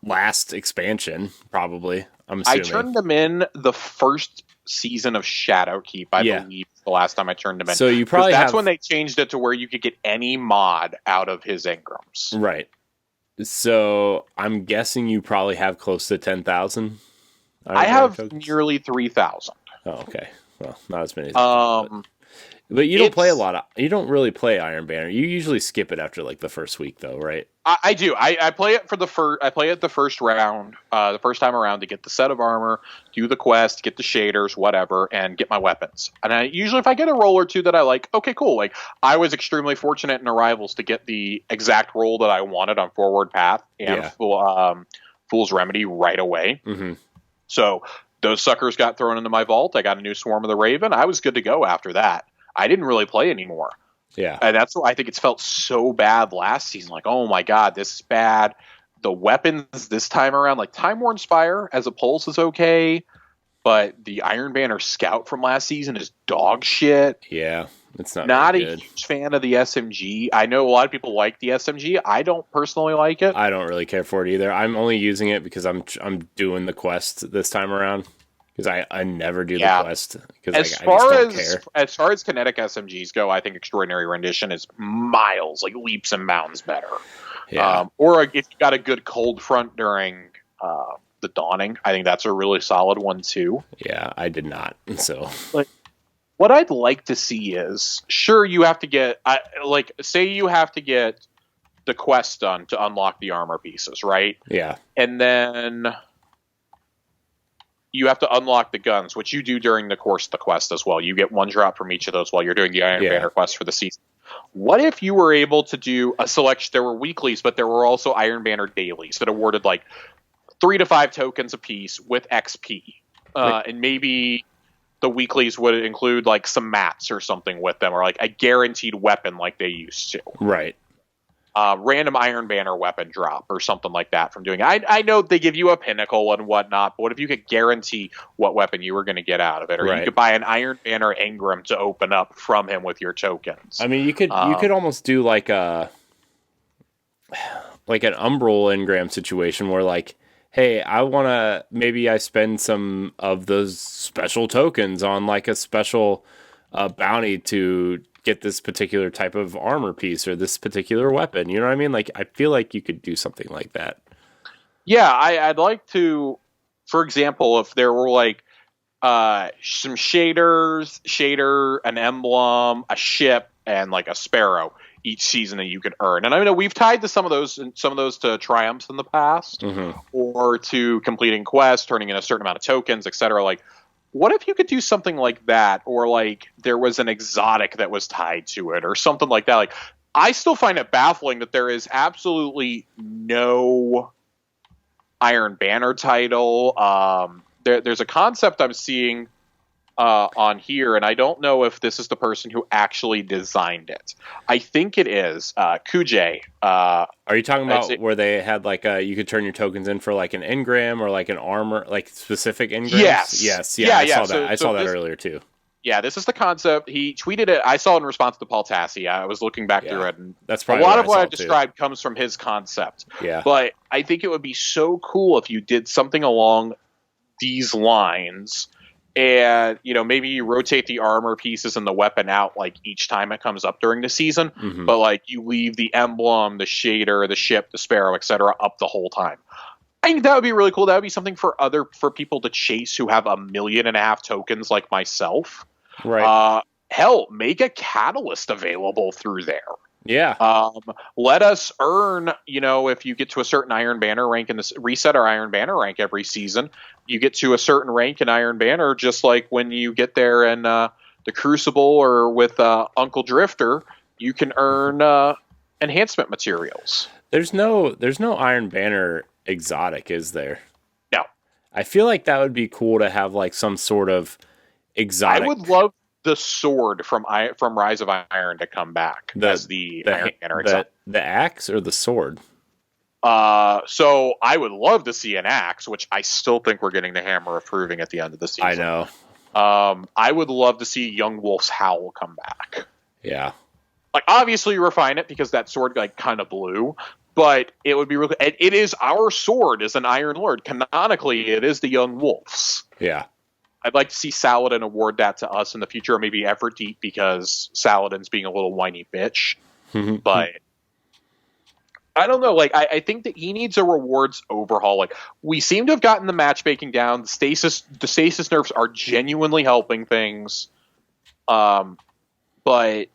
last expansion. Probably. I'm assuming. I turned them in the first season of Shadowkeep, I believe, the last time I turned them in. So you probably that's when they changed it to where you could get any mod out of his Ingrams. Right. So I'm guessing you probably have close to 10,000. I have nearly 3,000. Oh, okay. Well, not as many. But you don't play you don't really play Iron Banner. You usually skip it after like the first week, though, right? I do. I play it for I play it the first round, the first time around to get the set of armor, do the quest, get the shaders, whatever, and get my weapons. And usually, if I get a roll or two that I like, okay, cool. Like I was extremely fortunate in Arrivals to get the exact roll that I wanted on Forward Path and Fool's Remedy right away. Mm-hmm. So those suckers got thrown into my vault. I got a new Swarm of the Raven. I was good to go after that. I didn't really play anymore. Yeah. And that's why I think it's felt so bad last season. Like, oh my God, this is bad. The weapons this time around, like Time Worn Spire as a pulse is okay, but the Iron Banner Scout from last season is dog shit. Yeah. It's not a huge fan of the SMG. I know a lot of people like the SMG. I don't personally like it. I don't really care for it either. I'm only using it because I'm doing the quest this time around. Because I never do the quest. Because I just don't care. As far as kinetic SMGs go, I think Extraordinary Rendition is miles, like leaps and bounds better. Yeah. Or if you got a good cold front during the Dawning, I think that's a really solid one too. Yeah, I did not. So, but what I'd like to see is, sure, you have to get, say you have to get the quest done to unlock the armor pieces, right? Yeah. And then you have to unlock the guns, which you do during the course of the quest as well. You get 1 drop from each of those while you're doing the Iron Banner quest for the season. What if you were able to do a selection? There were weeklies, but there were also Iron Banner dailies that awarded like 3 to 5 tokens a piece with XP. And maybe the weeklies would include like some mats or something with them, or like a guaranteed weapon like they used to. Right. Random Iron Banner weapon drop or something like that from doing it. I know they give you a pinnacle and whatnot, but what if you could guarantee what weapon you were going to get out of it? Or you could buy an Iron Banner Engram to open up from him with your tokens. I mean, you could almost do like an Umbral Engram situation where like, hey, maybe I spend some of those special tokens on like a special bounty to get this particular type of armor piece or this particular weapon. You know what I mean? Like, I feel like you could do something like that. Yeah, I'd like to, for example, if there were like some shader, an emblem, a ship, and like a sparrow each season that you could earn. And I know we've tied to some of those to triumphs in the past, or to completing quests, turning in a certain amount of tokens, etc. Like, what if you could do something like that, or like there was an exotic that was tied to it, or something like that? Like, I still find it baffling that there is absolutely no Iron Banner title. There's a concept I'm seeing on here, and I don't know if this is the person who actually designed it. I think it is Kujay. Are you talking about where they had like you could turn your tokens in for like an engram or like an armor, like specific engrams? Yes. I saw that. I saw that earlier too. Yeah, this is the concept. He tweeted it. I saw it in response to Paul Tassi. I was looking back through it, and that's a probably lot of what I've too. described comes from his concept. Yeah. But I think it would be so cool if you did something along these lines, and maybe you rotate the armor pieces and the weapon out like each time it comes up during the season, but like you leave the emblem, the shader, the ship, the sparrow, etc. up the whole time. I think that would be really cool. That would be something for people to chase who have 1.5 million tokens like myself. Right. Hell, make a catalyst available through there. Yeah. Let us earn, if you get to a certain Iron Banner rank in this, reset our Iron Banner rank every season. You get to a certain rank in Iron Banner, just like when you get there in the Crucible or with Uncle Drifter, you can earn enhancement materials. There's no Iron Banner exotic, is there? No. I feel like that would be cool to have like some sort of exotic. I would love the sword from Rise of Iron to come back as the Iron Banner exotic. The axe or the sword? So I would love to see an axe, which I still think we're getting the hammer approving at the end of the season. I know. I would love to see Young Wolf's Howl come back. Yeah. Like, obviously refine it because that sword like kind of blew, but it would be really. It is our sword as an Iron Lord. Canonically, it is the Young Wolf's. Yeah. I'd like to see Saladin award that to us in the future, or maybe Everdeep, because Saladin's being a little whiny bitch. But I don't know. Like, I think that he needs a rewards overhaul. Like, we seem to have gotten the matchmaking down. The stasis nerfs are genuinely helping things. But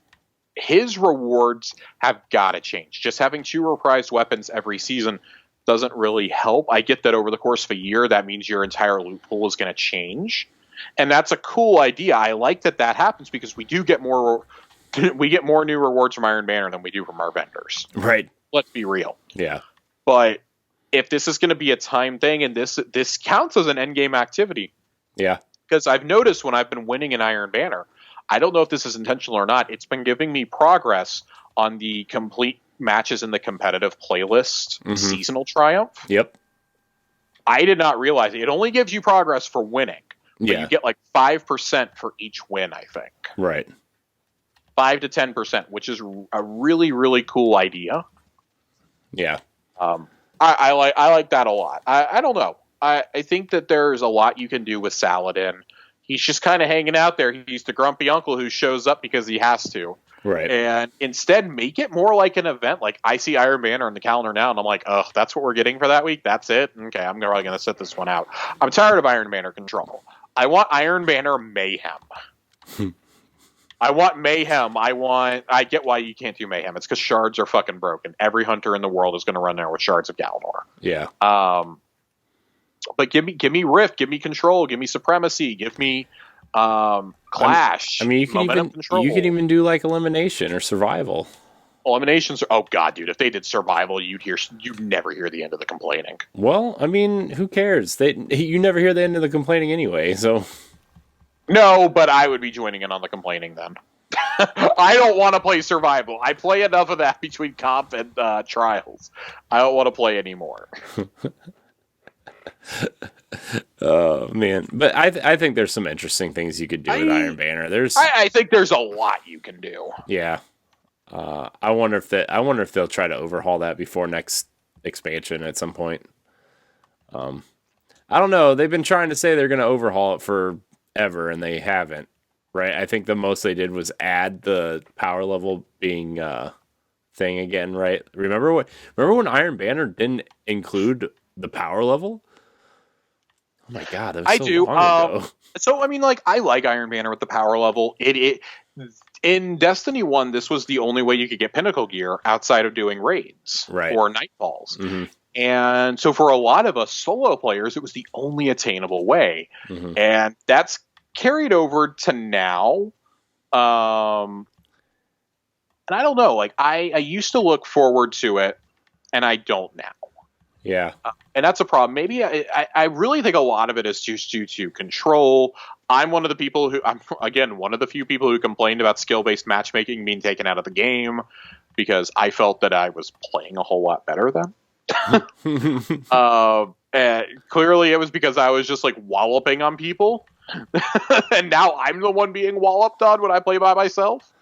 his rewards have got to change. Just having 2 reprised weapons every season doesn't really help. I get that over the course of a year, that means your entire loot pool is going to change. And that's a cool idea. I like that happens because we do get more new rewards from Iron Banner than we do from our vendors. Right. Let's be real. Yeah. But if this is going to be a time thing, and this counts as an endgame activity. Yeah. Because I've noticed when I've been winning in Iron Banner, I don't know if this is intentional or not, it's been giving me progress on the complete matches in the competitive playlist seasonal triumph. Yep. I did not realize it only gives you progress for winning. But you get like 5% for each win, I think. Right. 5 to 10%, which is a really, really cool idea. Yeah. I like that a lot. I don't know. I think that there's a lot you can do with Saladin. He's just kind of hanging out there. He's the grumpy uncle who shows up because he has to. Right. And instead, make it more like an event. Like, I see Iron Banner in the calendar now, and I'm like, oh, that's what we're getting for that week? That's it? Okay, I'm probably going to set this one out. I'm tired of Iron Banner control. I want Iron Banner mayhem. I want mayhem. I get why you can't do mayhem. It's because shards are fucking broken. Every hunter in the world is going to run there with shards of Galanor. Yeah. But give me Rift, give me Control, give me Supremacy, give me Clash. I mean, you could even do like Elimination or Survival. Eliminations are, oh god, dude! If they did Survival, you'd never hear the end of the complaining. Well, I mean, who cares? You never hear the end of the complaining anyway. So no, but I would be joining in on the complaining then. I don't want to play Survival. I play enough of that between comp and trials. I don't want to play anymore. Oh man, but I think there's some interesting things you could do with Iron Banner. I think there's a lot you can do. Yeah. I wonder if they'll try to overhaul that before next expansion at some point. I don't know. They've been trying to say they're going to overhaul it forever, and they haven't. Right? I think the most they did was add the power level being thing again. Right? Remember when Iron Banner didn't include the power level? Oh my god, that was so long ago. So I mean, like, I like Iron Banner with the power level. It in Destiny 1, this was the only way you could get Pinnacle gear outside of doing raids or Nightfalls. Mm-hmm. And so for a lot of us solo players, it was the only attainable way. Mm-hmm. And that's carried over to now. And I don't know, like I used to look forward to it, and I don't now. Yeah. And that's a problem. Maybe I really think a lot of it is just due to control. I'm one of the few people who complained about skill-based matchmaking being taken out of the game because I felt that I was playing a whole lot better then. And clearly it was because I was just like walloping on people. and now I'm the one being walloped on when I play by myself.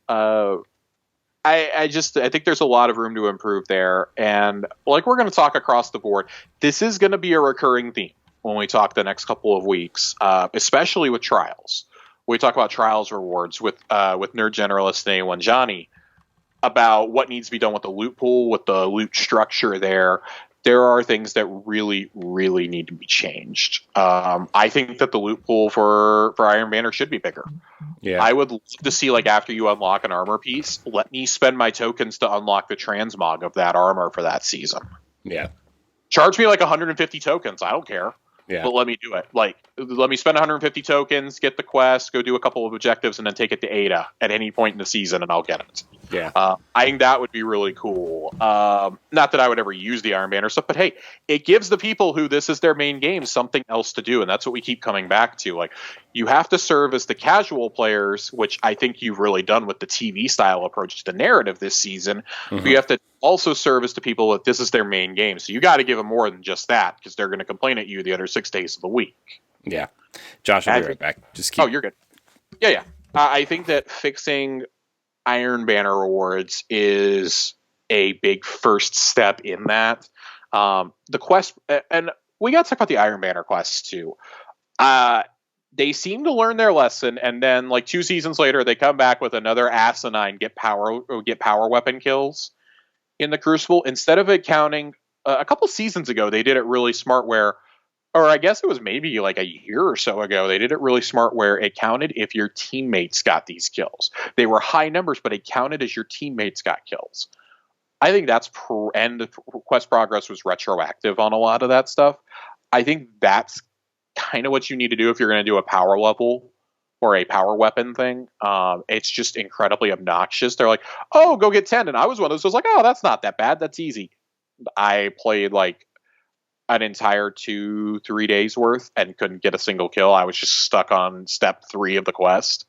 I think there's a lot of room to improve there, and like we're going to talk across the board, this is going to be a recurring theme when we talk the next couple of weeks, especially with trials. We talk about trials rewards with Nerd Generalist and A1 Johnny about what needs to be done with the loot pool, with the loot structure there. There are things that really, really need to be changed. I think that the loot pool for Iron Banner should be bigger. Yeah. I would love to see, like, after you unlock an armor piece, let me spend my tokens to unlock the transmog of that armor for that season. Yeah. Charge me like 150 tokens. I don't care. Yeah. But let me do it. Like, let me spend 150 tokens, get the quest, go do a couple of objectives, and then take it to Ada at any point in the season, and I'll get it. Yeah. I think that would be really cool. Not that I would ever use the Iron Banner stuff, but hey, it gives the people who this is their main game something else to do, and that's what we keep coming back to. Like, you have to serve as the casual players, which I think you've really done with the TV style approach to the narrative this season. Mm-hmm. But you have to also serve as the people that this is their main game. So you got to give them more than just that, because they're going to complain at you the other 6 days of the week. Yeah. Josh, I'll be right back. Just keep... Oh, you're good. Yeah. I think that fixing Iron Banner rewards is a big first step in that. The quest, and we got to talk about the Iron Banner quests too. They seem to learn their lesson, and then like 2 seasons later, they come back with another asinine get power weapon kills in the Crucible. Instead of it counting, a couple seasons ago, they did it really smart where, or I guess it was maybe like a year or so ago, they did it really smart where it counted if your teammates got these kills. They were high numbers, but it counted as your teammates got kills. I think that's and the quest progress was retroactive on a lot of that stuff. I think that's kind of what you need to do if you're going to do a power level or a power weapon thing. It's just incredibly obnoxious. They're like, oh, go get 10. And I was one of those, I was like, oh, that's not that bad. That's easy. I played like an entire 2-3 days worth and couldn't get a single kill. I was just stuck on step 3 of the quest,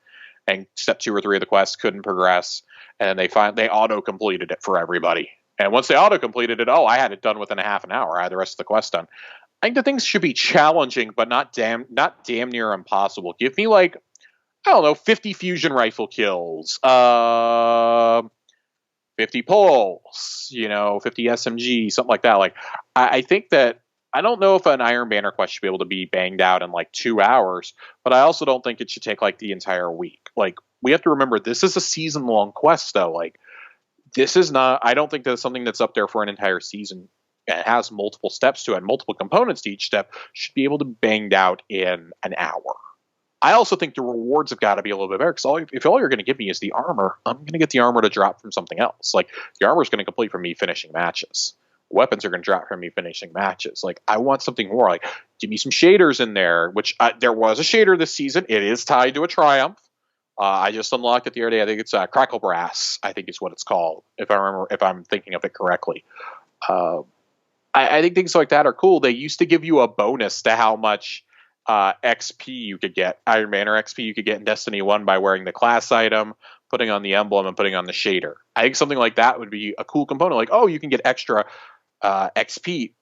and step 2 or 3 of the quest couldn't progress. And they auto completed it for everybody. And once they auto completed it, I had it done within a half an hour. I had the rest of the quest done. I think the things should be challenging, but not damn near impossible. Give me like, I don't know, 50 fusion rifle kills, 50 pulls, 50 SMG, something like that. Like, I think that, I don't know if an Iron Banner quest should be able to be banged out in like 2 hours, but I also don't think it should take like the entire week. Like, we have to remember, this is a season-long quest, though. Like, this is not, I don't think that's something that's up there for an entire season. It has multiple steps to it, and multiple components to each step, should be able to be banged out in an hour. I also think the rewards have got to be a little bit better, because if all you're going to give me is the armor, I'm going to get the armor to drop from something else. Like, the armor is going to complete from me finishing matches. Weapons are going to drop from me finishing matches. Like, I want something more. Like, give me some shaders in there, which there was a shader this season. It is tied to a triumph. I just unlocked it the other day. I think it's Crackle Brass, I think is what it's called, if I'm thinking of it correctly. I think things like that are cool. They used to give you a bonus to how much XP you could get, Iron Banner XP you could get in Destiny 1 by wearing the class item, putting on the emblem, and putting on the shader. I think something like that would be a cool component. Like, you can get extra XP.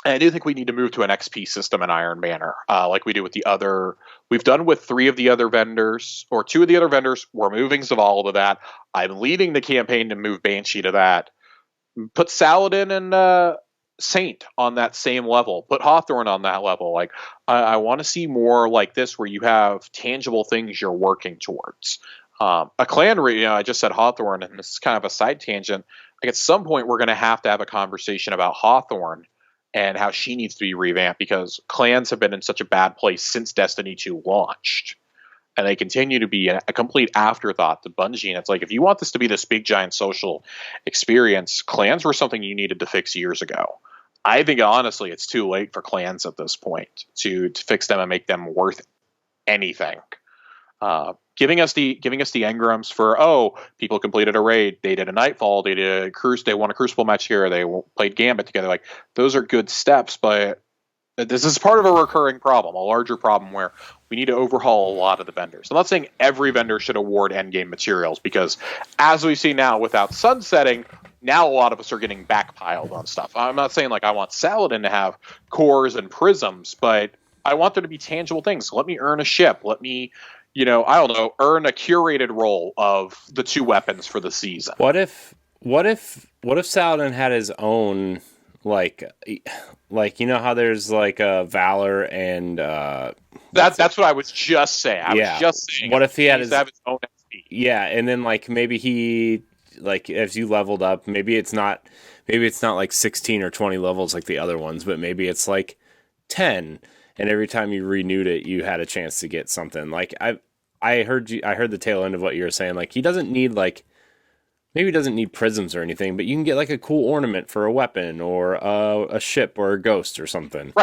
And I do think we need to move to an XP system in Iron Banner, like we do with the other. We've done with 3 of the other vendors, or 2 of the other vendors. We're moving Zavala to that. I'm leading the campaign to move Banshee to that. Put Saladin and Saint on that same level. Put Hawthorne on that level. Like, I want to see more like this, where you have tangible things you're working towards. A clan, I just said Hawthorne, and this is kind of a side tangent. Like, at some point, we're going to have a conversation about Hawthorne and how she needs to be revamped, because clans have been in such a bad place since Destiny 2 launched. And they continue to be a complete afterthought to Bungie. And it's like, if you want this to be this big, giant social experience, clans were something you needed to fix years ago. I think, honestly, it's too late for clans at this point to fix them and make them worth anything. Giving us the engrams for, people completed a raid, they did a Nightfall, they did a they won a Crucible match here, they played Gambit together. Like, those are good steps, but this is part of a recurring problem, a larger problem, where we need to overhaul a lot of the vendors. I'm not saying every vendor should award endgame materials, because as we see now, without sunsetting, now a lot of us are getting backpiled on stuff. I'm not saying like I want Saladin to have cores and prisms, but I want there to be tangible things. Let me earn a ship. Let me, I don't know, earn a curated roll of the 2 weapons for the season. What if Saladin had his own, like how there's like a Valor and that's what I was just saying. I was just saying. What if he had his own SP? Yeah, and then like maybe he, like, as you leveled up, maybe it's not like 16 or 20 levels like the other ones, but maybe it's like 10, and every time you renewed it, you had a chance to get something. Like I heard the tail end of what you were saying. Like, he doesn't need maybe he doesn't need prisms or anything, but you can get like a cool ornament for a weapon or a ship or a ghost or something.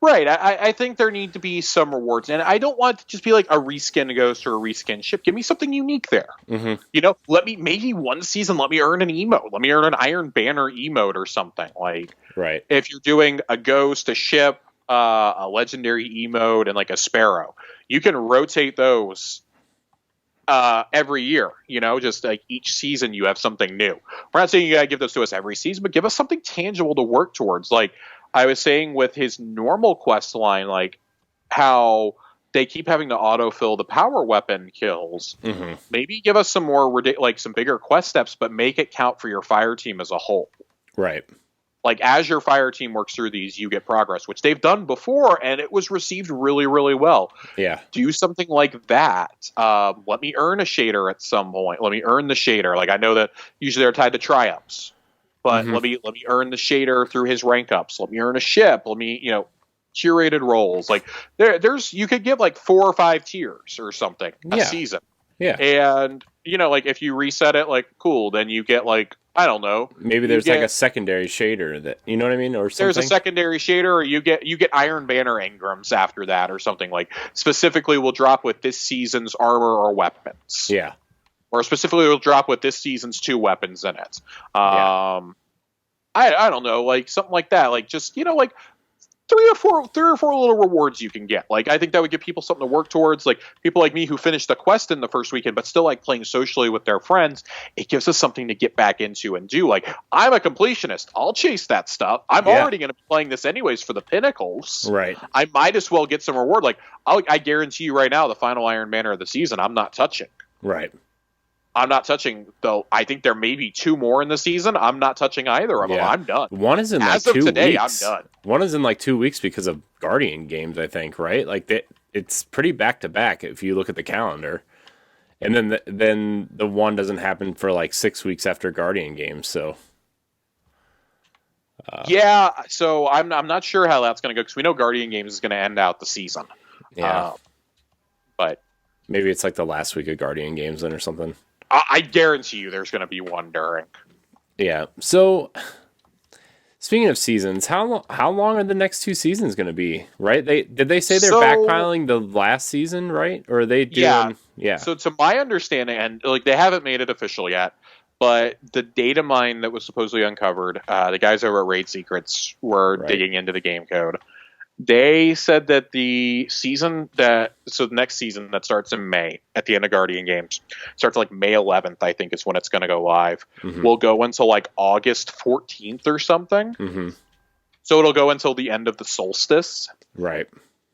Right. I think there need to be some rewards, and I don't want it to just be like a reskin ghost or a reskin ship. Give me something unique there. Mm-hmm. Maybe one season, let me earn an emote. Let me earn an Iron Banner emote or something. Like, right. If you're doing a ghost, a ship, a legendary emote, and like a sparrow, you can rotate those every year. Just like each season you have something new. We're not saying you gotta give those to us every season, but give us something tangible to work towards. Like I was saying with his normal quest line, like how they keep having to autofill the power weapon kills. Mm-hmm. Maybe give us some more some bigger quest steps, but make it count for your fire team as a whole. Right. Like, as your fire team works through these, you get progress, which they've done before, and it was received really, really well. Yeah. Do something like that. Let me earn a shader at some point. Let me earn the shader. Like, I know that usually they're tied to triumphs, but let me earn the shader through his rank ups. Let me earn a ship. Let me, curated roles. Like, there's you could give like 4 or 5 tiers or something a season. Yeah. And, like, if you reset it, like, cool, then you get like, I don't know. Maybe there's like a secondary shader that, you know what I mean, or something. There's a secondary shader, or you get Iron Banner engrams after that, or something. Like, specifically will drop with this season's armor or weapons. Yeah. Or specifically will drop with this season's 2 weapons in it. I don't know, like something like that. Like, just like 3 or 4 little rewards you can get. Like, I think that would give people something to work towards. Like, people like me who finished the quest in the first weekend but still like playing socially with their friends, it gives us something to get back into and do. Like, I'm a completionist. I'll chase that stuff. I'm already going to be playing this anyways for the pinnacles. Right. I might as well get some reward. Like, I guarantee you right now, the final Iron Banner of the season, I'm not touching. Right. I'm not touching, though. I think there may be 2 more in the season. I'm not touching either of them. I'm done. One is in like 2 weeks. As of today, I'm done. One is in like 2 weeks because of Guardian games, I think, right? Like, it's pretty back to back if you look at the calendar. And then the one doesn't happen for like 6 weeks after Guardian games. So so I'm not sure how that's going to go, because we know Guardian games is going to end out the season. Yeah, but maybe it's like the last week of Guardian games then or something. I guarantee you there's going to be one during. Yeah. So, speaking of seasons, how long are the next 2 seasons going to be? Right? Did they say they're backpiling the last season? Right? Or are they doing? Yeah. So, to my understanding, and like they haven't made it official yet, but the data mine that was supposedly uncovered, the guys over at Raid Secrets were digging into the game code. They said that the next season that starts in May at the end of Guardian Games, starts like May 11th, I think is when it's going to go live. Mm-hmm. Will go until like August 14th or something. Mm-hmm. So it'll go until the end of the solstice. Right.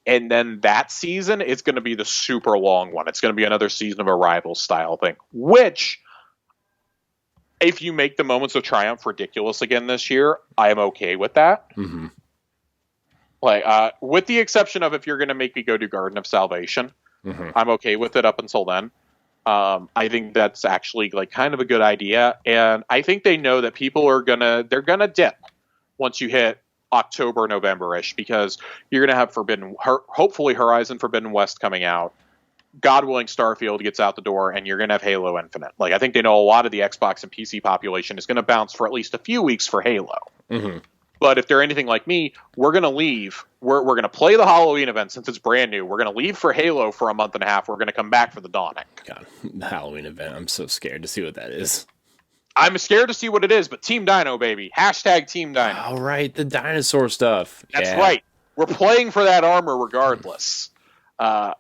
And then that season is going to be the super long one. It's going to be another season of a rival style thing, which, if you make the Moments of Triumph ridiculous again this year, I am okay with that. Mm-hmm. Like, with the exception of if you're going to make me go do Garden of Salvation, I'm okay with it up until then. I think that's actually like kind of a good idea, and I think they know that people are gonna dip once you hit October, November-ish, because you're gonna have hopefully Horizon Forbidden West coming out. God willing, Starfield gets out the door, and you're gonna have Halo Infinite. Like, I think they know a lot of the Xbox and PC population is gonna bounce for at least a few weeks for Halo. Mm-hmm. But if they're anything like me, we're going to leave. We're going to play the Halloween event since it's brand new. We're going to leave for Halo for a month and a half. We're going to come back for the Dawning. God, the Halloween event. I'm so scared to see what that is. I'm scared to see what it is, but Team Dino, baby. # Team Dino. All right, the dinosaur stuff. That's right. We're playing for that armor regardless. That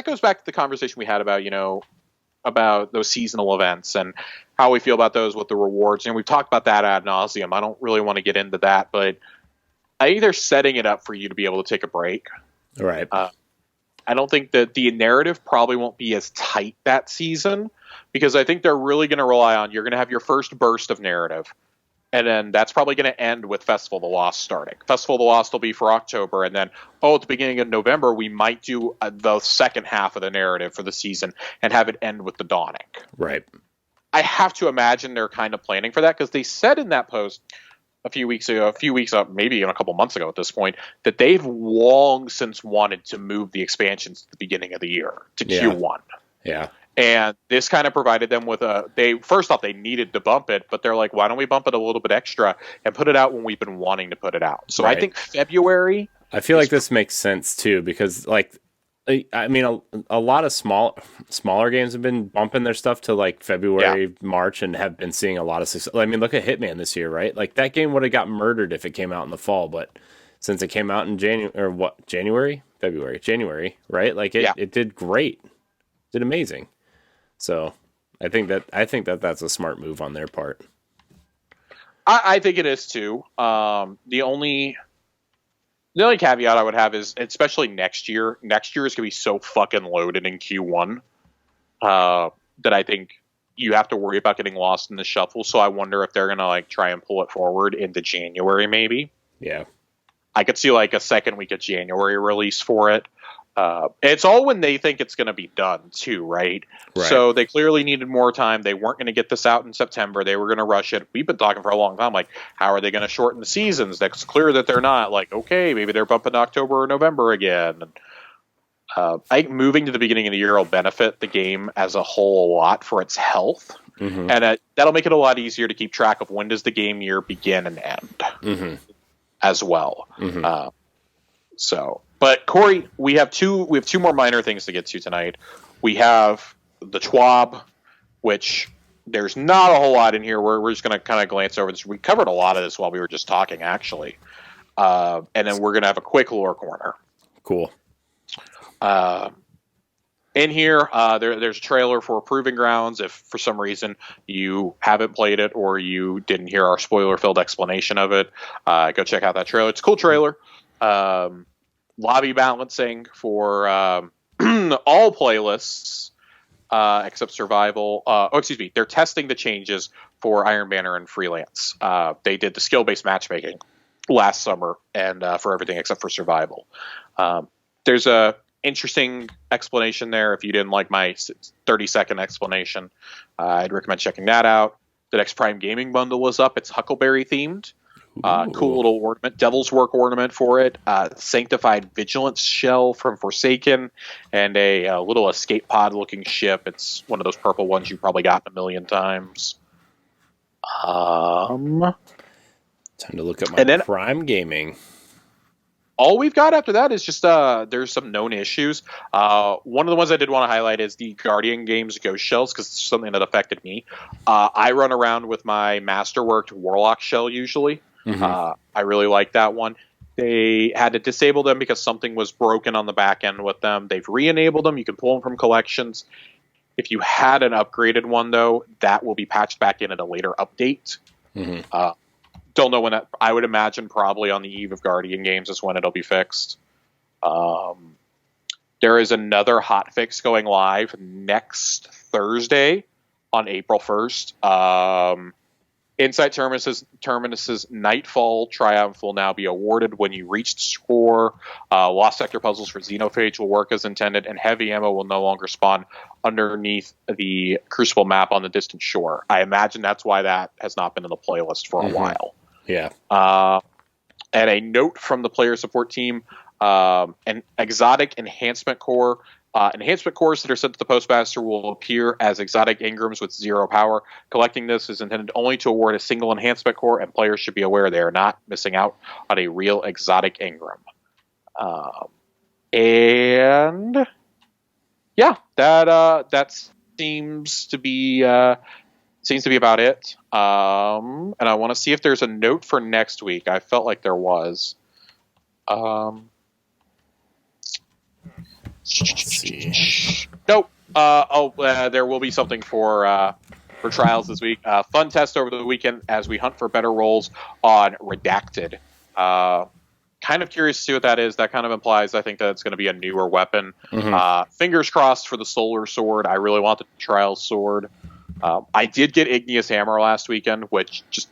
goes back to the conversation we had about those seasonal events and how we feel about those with the rewards. And we've talked about that ad nauseum. I don't really want to get into that, but I think they're setting it up for you to be able to take a break. Right. I don't think that the narrative probably won't be as tight that season, because I think they're really going to rely on, you're going to have your first burst of narrative, and then that's probably going to end with Festival of the Lost starting. Festival of the Lost will be for October, and then, at the beginning of November, we might do the second half of the narrative for the season and have it end with the Dawning. Right. I have to imagine they're kind of planning for that, because they said in that post a few weeks up, maybe even a couple months ago at this point, that they've long since wanted to move the expansions to the beginning of the year to Q1. Yeah. And this kind of provided them with they first thought they needed to bump it, but they're like, why don't we bump it a little bit extra and put it out when we've been wanting to put it out? So right. I think February. I feel like this makes sense too, because I mean, a lot of smaller games have been bumping their stuff to like February, March, and have been seeing a lot of success. I mean, look at Hitman this year, right? Like that game would have got murdered if it came out in the fall, but since it came out in January, right? Like it did great, did amazing. So I think that that's a smart move on their part. I think it is too. The only caveat I would have is, especially next year is going to be so fucking loaded in Q1 that I think you have to worry about getting lost in the shuffle. So I wonder if they're going to like try and pull it forward into January, maybe. Yeah. I could see like a second week of January release for it. It's all when they think it's going to be done too, right? So they clearly needed more time. They weren't going to get this out in September. They were going to rush it. We've been talking for a long time, like, how are they going to shorten the seasons? That's clear that they're not. Like, okay, maybe they're bumping October or November again. I think moving to the beginning of the year will benefit the game as a whole a lot for its health. Mm-hmm. And that'll make it a lot easier to keep track of when does the game year begin and end as well. Mm-hmm. But Corey, we have two more minor things to get to tonight. We have the TWAB, which there's not a whole lot in here. We're just going to kind of glance over this. We covered a lot of this while we were just talking, actually. And then we're going to have a quick lore corner. Cool. In here, there's a trailer for Proving Grounds. If for some reason you haven't played it or you didn't hear our spoiler-filled explanation of it, go check out that trailer. It's a cool trailer. Lobby balancing for all playlists except Survival. They're testing the changes for Iron Banner and Freelance. They did the skill-based matchmaking last summer and for everything except for Survival. There's a interesting explanation there. If you didn't like my 30-second explanation, I'd recommend checking that out. The next Prime Gaming bundle is up. It's Huckleberry themed. Cool little ornament, Devil's Work ornament for it, Sanctified Vigilance shell from Forsaken, and a little escape pod looking ship. It's one of those purple ones you've probably gotten a million times. Time to look at my Prime Gaming. All we've got after that is just there's some known issues. One of the ones I did want to highlight is the Guardian Games Ghost Shells, because it's something that affected me. I run around with my Masterworked Warlock shell usually. Mm-hmm. I really like that one. They had to disable them because something was broken on the back end with them. They've re-enabled them. You can pull them from collections. If you had an upgraded one, though, that will be patched back in at a later update. Mm-hmm. Don't know when that. I would imagine probably on the eve of Guardian Games is when it'll be fixed. There is another hotfix going live next Thursday on April 1st. Inside Terminus's Nightfall Triumph will now be awarded when you reach the score. Lost Sector puzzles for Xenophage will work as intended, and heavy ammo will no longer spawn underneath the Crucible map on the distant shore. I imagine that's why that has not been in the playlist for a while. Yeah. And a note from the player support team, an exotic enhancement core. Enhancement cores that are sent to the Postmaster will appear as exotic engrams with 0 power. Collecting this is intended only to award a single enhancement core, and players should be aware they are not missing out on a real exotic engram. And yeah, that seems to be about it. And I want to see if there's a note for next week. I felt like there was. Nope. There will be something for Trials this week. Fun test over the weekend as we hunt for better rolls on Redacted. kind of curious to see what that is. That kind of implies, I think, that it's going to be a newer weapon. Mm-hmm. Fingers crossed for the Solar Sword. I really want the Trial Sword. I did get Igneous Hammer last weekend, which just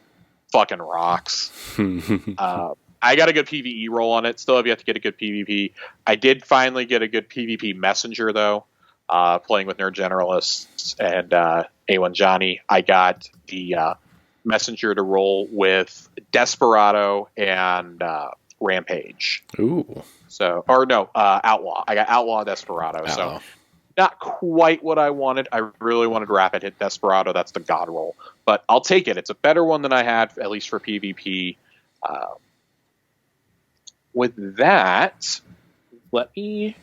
fucking rocks. I got a good PvE roll on it. Still have yet to get a good PvP. I did finally get a good PvP messenger, though, playing with Nerd Generalists and A1 Johnny. I got the messenger to roll with Desperado and Rampage. Ooh. So, or no, Outlaw. I got Outlaw Desperado. Outlaw. So, not quite what I wanted. I really wanted Rapid Hit Desperado. That's the god roll. But I'll take it. It's a better one than I had, at least for PvP. With that, let me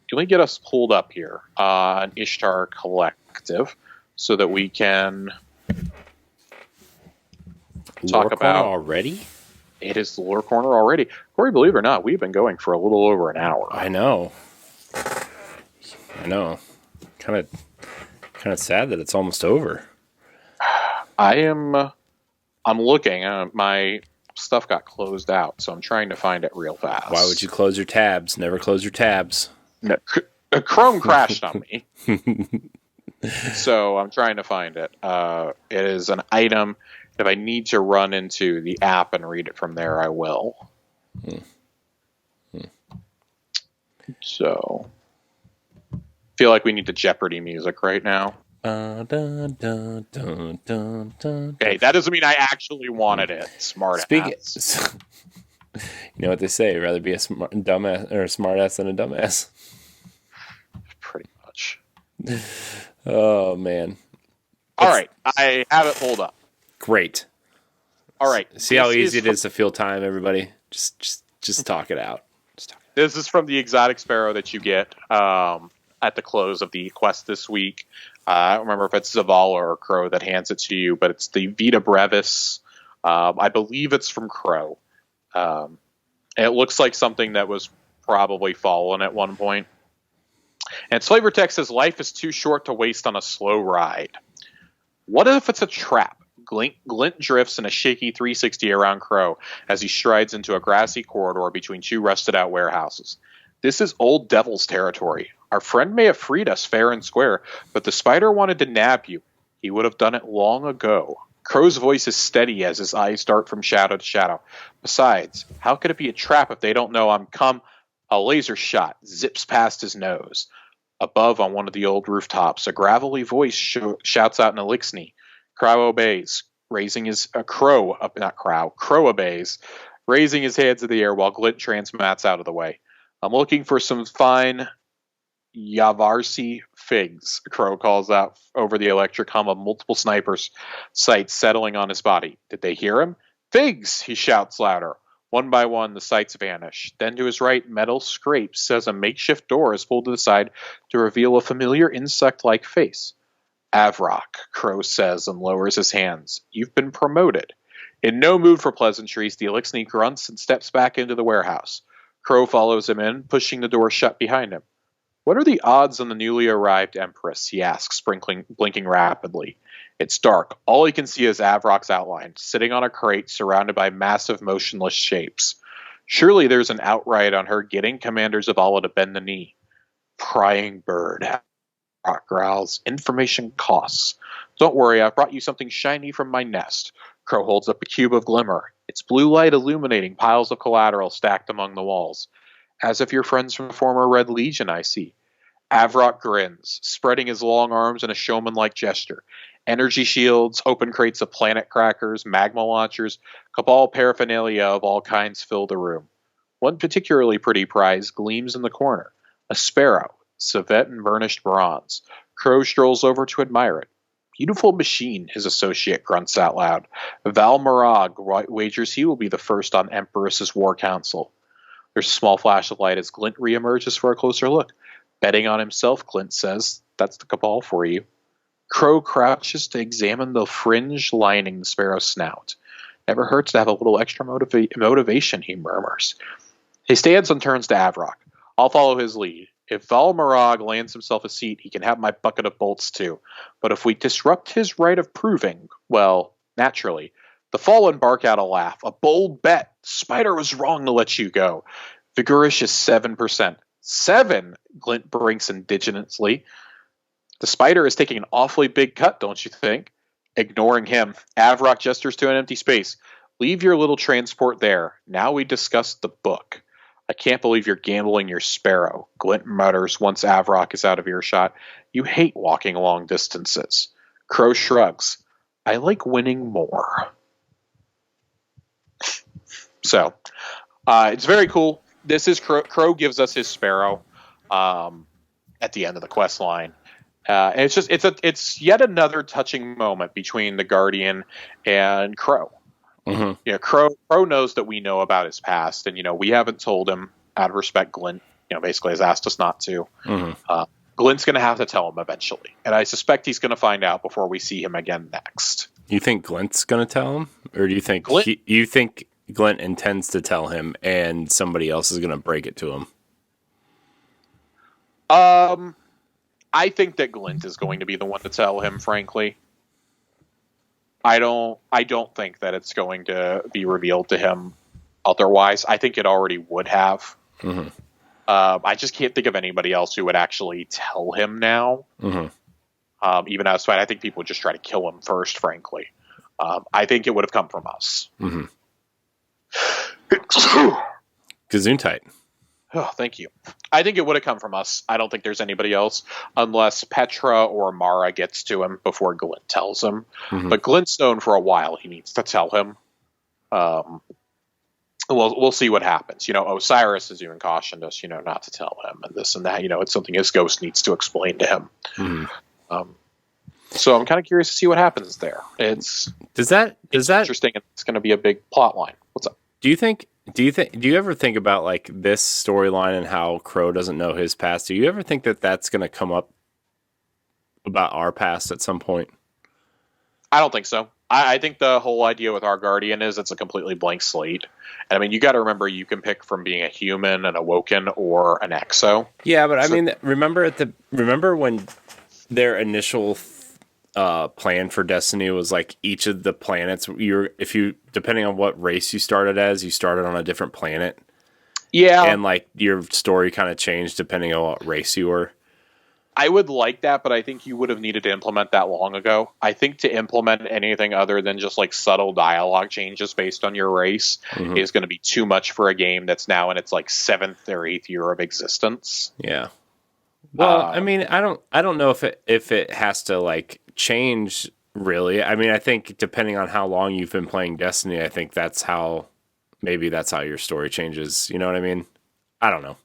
get us pulled up here on Ishtar Collective so that we can talk about already. It is the lore corner already. Corey, believe it or not, we've been going for a little over an hour. I know. Kind of sad that it's almost over. I'm looking. My stuff got closed out, so I'm trying to find it real fast. Why would you close your tabs? Never close your tabs. No, Chrome crashed on me. So I'm trying to find it. It is an item. If I need to run into the app and read it from there, I will. So, feel like we need the Jeopardy music right now. Okay, that doesn't mean I actually wanted it. Smart ass. You know what they say? Rather be a dumbass or a smart ass than a dumbass. Pretty much. Oh man. All right, I have it pulled up. Great. All right. See how easy it is to fill time, everybody. Just talk it out. This is from the exotic sparrow that you get at the close of the quest this week. I don't remember if it's Zavala or Crow that hands it to you, but it's the Vita Brevis. I believe it's from Crow. It looks like something that was probably fallen at one point. And flavor text says, life is too short to waste on a slow ride. What if it's a trap? Glint drifts in a shaky 360 around Crow as he strides into a grassy corridor between two rusted-out warehouses. This is old devil's territory. Our friend may have freed us fair and square, but the spider wanted to nab you. He would have done it long ago. Crow's voice is steady as his eyes dart from shadow to shadow. Besides, how could it be a trap if they don't know I'm come? A laser shot zips past his nose. Above, on one of the old rooftops, a gravelly voice shouts out in Elixni. Crow obeys, Crow obeys, raising his hands in the air while Glint transmats out of the way. I'm looking for some fine Yavarsi figs, Crow calls out over the electric hum of multiple snipers' sights settling on his body. Did they hear him? Figs, he shouts louder. One by one, the sights vanish. Then to his right, metal scrapes as a makeshift door is pulled to the side to reveal a familiar insect-like face. Avrok, Crow says and lowers his hands. You've been promoted. In no mood for pleasantries, the Elixni grunts and steps back into the warehouse. Crow follows him in, pushing the door shut behind him. What are the odds on the newly arrived Empress? He asks, blinking rapidly. It's dark. All he can see is Avrok's outline, sitting on a crate surrounded by massive motionless shapes. Surely there's an outright on her getting Commander Zavala to bend the knee. Prying bird, Avrok growls. Information costs. Don't worry, I've brought you something shiny from my nest. Crow holds up a cube of glimmer, its blue light illuminating piles of collateral stacked among the walls. As if you're friends from the former Red Legion, I see. Avrok grins, spreading his long arms in a showman-like gesture. Energy shields, open crates of planet crackers, magma launchers, cabal paraphernalia of all kinds fill the room. One particularly pretty prize gleams in the corner. A sparrow, civet in burnished bronze. Crow strolls over to admire it. Beautiful machine, his associate grunts out loud. Val Marag wagers he will be the first on Empress's war council. There's a small flash of light as Glint reemerges for a closer look. Betting on himself, Glint says, that's the cabal for you. Crow crouches to examine the fringe lining the sparrow's snout. Never hurts to have a little extra motivation, he murmurs. He stands and turns to Avrok. I'll follow his lead. If Val Marag lands himself a seat, he can have my bucket of bolts too. But if we disrupt his right of proving, well, naturally, The Fallen bark out a laugh. A bold bet. Spider was wrong to let you go. Vigorish is 7%. 7, Glint brinks indigenously. The Spider is taking an awfully big cut, don't you think? Ignoring him, Avrok gestures to an empty space. Leave your little transport there. Now we discuss the book. I can't believe you're gambling your sparrow, Glint mutters once Avrok is out of earshot. You hate walking long distances. Crow shrugs. I like winning more. So, it's very cool. This is Crow gives us his sparrow at the end of the quest line. And it's yet another touching moment between the Guardian and Crow. Mm-hmm. Crow knows that we know about his past, and we haven't told him out of respect. Glint, basically has asked us not to. Mm-hmm. Glint's going to have to tell him eventually, and I suspect he's going to find out before we see him again next. You think Glint's going to tell him, or do you think Glint intends to tell him, and somebody else is going to break it to him? I think that Glint is going to be the one to tell him, frankly. I don't think that it's going to be revealed to him otherwise. I think it already would have. Mm-hmm. I just can't think of anybody else who would actually tell him now. Mm-hmm. Even outside, I think people would just try to kill him first, frankly. I think it would have come from us. Mm-hmm. Gesundheit. Oh, thank you. I think it would have come from us. I don't think there's anybody else unless Petra or Mara gets to him before Glint tells him. Mm-hmm. But Glint's known for a while. He needs to tell him. We'll see what happens. Osiris has even cautioned us, not to tell him and this and that. It's something his ghost needs to explain to him. Mm-hmm. So I'm kind of curious to see what happens there. It's interesting, and it's going to be a big plot line. What's up? Do you ever think about like this storyline and how Crow doesn't know his past? Do you ever think that that's going to come up about our past at some point? I don't think so. I think the whole idea with our Guardian is it's a completely blank slate. And I mean, you got to remember you can pick from being a human, an Awoken, or an Exo. Yeah, but remember when their initial plan for Destiny was like each of the planets, depending on what race you started as, you started on a different planet. Yeah. And like your story kind of changed depending on what race you were. I would like that, but I think you would have needed to implement that long ago. I think to implement anything other than just like subtle dialogue changes based on your race mm-hmm. is going to be too much for a game that's now in its like 7th or 8th year of existence. Yeah. Well, I mean, I don't know if it has to like change really. I mean, I think depending on how long you've been playing Destiny, I think that's how your story changes. You know what I mean? I don't know.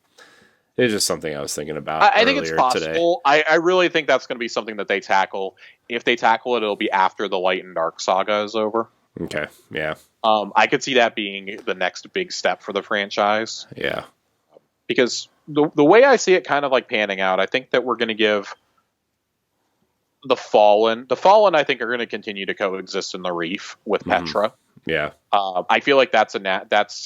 It's just something I was thinking about. I think it's possible. I really think that's going to be something that they tackle. If they tackle it, it'll be after the Light and Dark saga is over. Okay. Yeah. I could see that being the next big step for the franchise. Yeah. Because the way I see it kind of like panning out, I think that we're going to give the Fallen, I think, are going to continue to coexist in the Reef with mm-hmm. Petra. Yeah. I feel like that's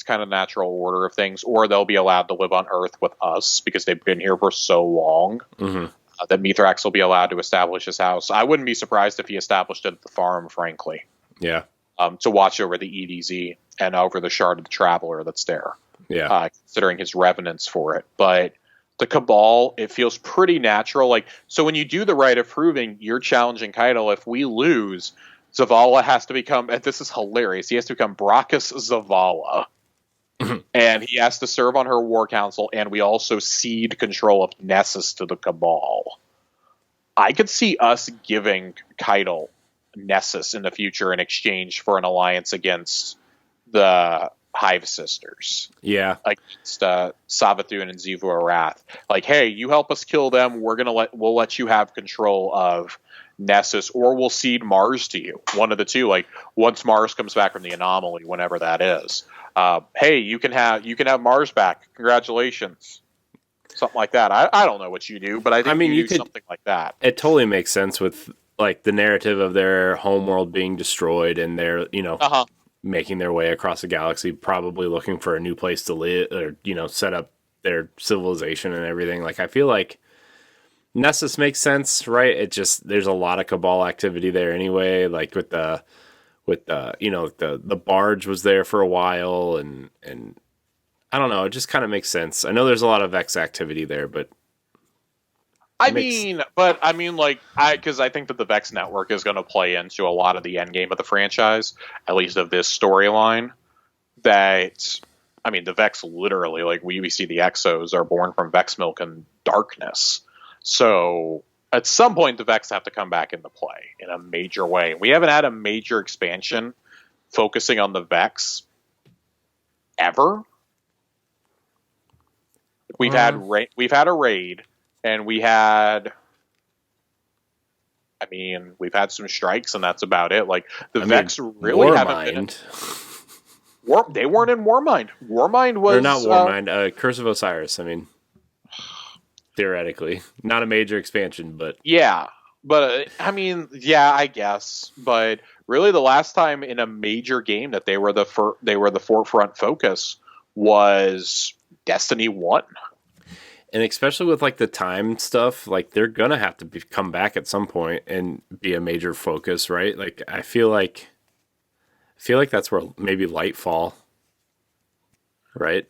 kind of natural order of things, or they'll be allowed to live on Earth with us because they've been here for so long mm-hmm. That Mithrax will be allowed to establish his house. I wouldn't be surprised if he established it at the farm, frankly. Yeah. To watch over the EDZ and over the Shard of the Traveler that's there. Yeah. Considering his revenants for it. But the Cabal, it feels pretty natural. Like, so when you do the Rite of Proving, you're challenging Keitel. If we lose, Zavala has to become, and this is hilarious, he has to become Brachus Zavala. Mm-hmm. And he has to serve on her war council, and we also cede control of Nessus to the Cabal. I could see us giving Keitel Nessus in the future in exchange for an alliance against the Hive Sisters. Yeah. Against Savathun and Xivu Arath. Like, hey, you help us kill them, we'll let you have control of Nessus, or we'll cede Mars to you. One of the two. Like, once Mars comes back from the anomaly, whenever that is. Hey, you can have Mars back. Congratulations. Something like that. I don't know what you do, but I think you do something like that. It totally makes sense with like the narrative of their homeworld being destroyed and their, uh-huh. making their way across the galaxy, probably looking for a new place to live or, set up their civilization and everything. Like, I feel like Nessus makes sense, right? It just, there's a lot of Cabal activity there anyway, like with the with the barge was there for a while, and I don't know, it just kind of makes sense. I know there's a lot of Vex activity there, but because I think that the Vex network is going to play into a lot of the end game of the franchise, at least of this storyline. The Vex literally, like we see the Exos are born from Vex milk and darkness. So at some point, the Vex have to come back into play in a major way. We haven't had a major expansion focusing on the Vex ever. We've had a raid, and we've had some strikes, and that's about it. Like Vex really haven't been. They weren't in Warmind. Warmind was not Warmind. Curse of Osiris. Theoretically, not a major expansion, but yeah. But I guess. But really, the last time in a major game that they were the forefront focus was Destiny 1. And especially with like the time stuff, like they're gonna have to come back at some point and be a major focus, right? Like I feel like that's where maybe Lightfall, right?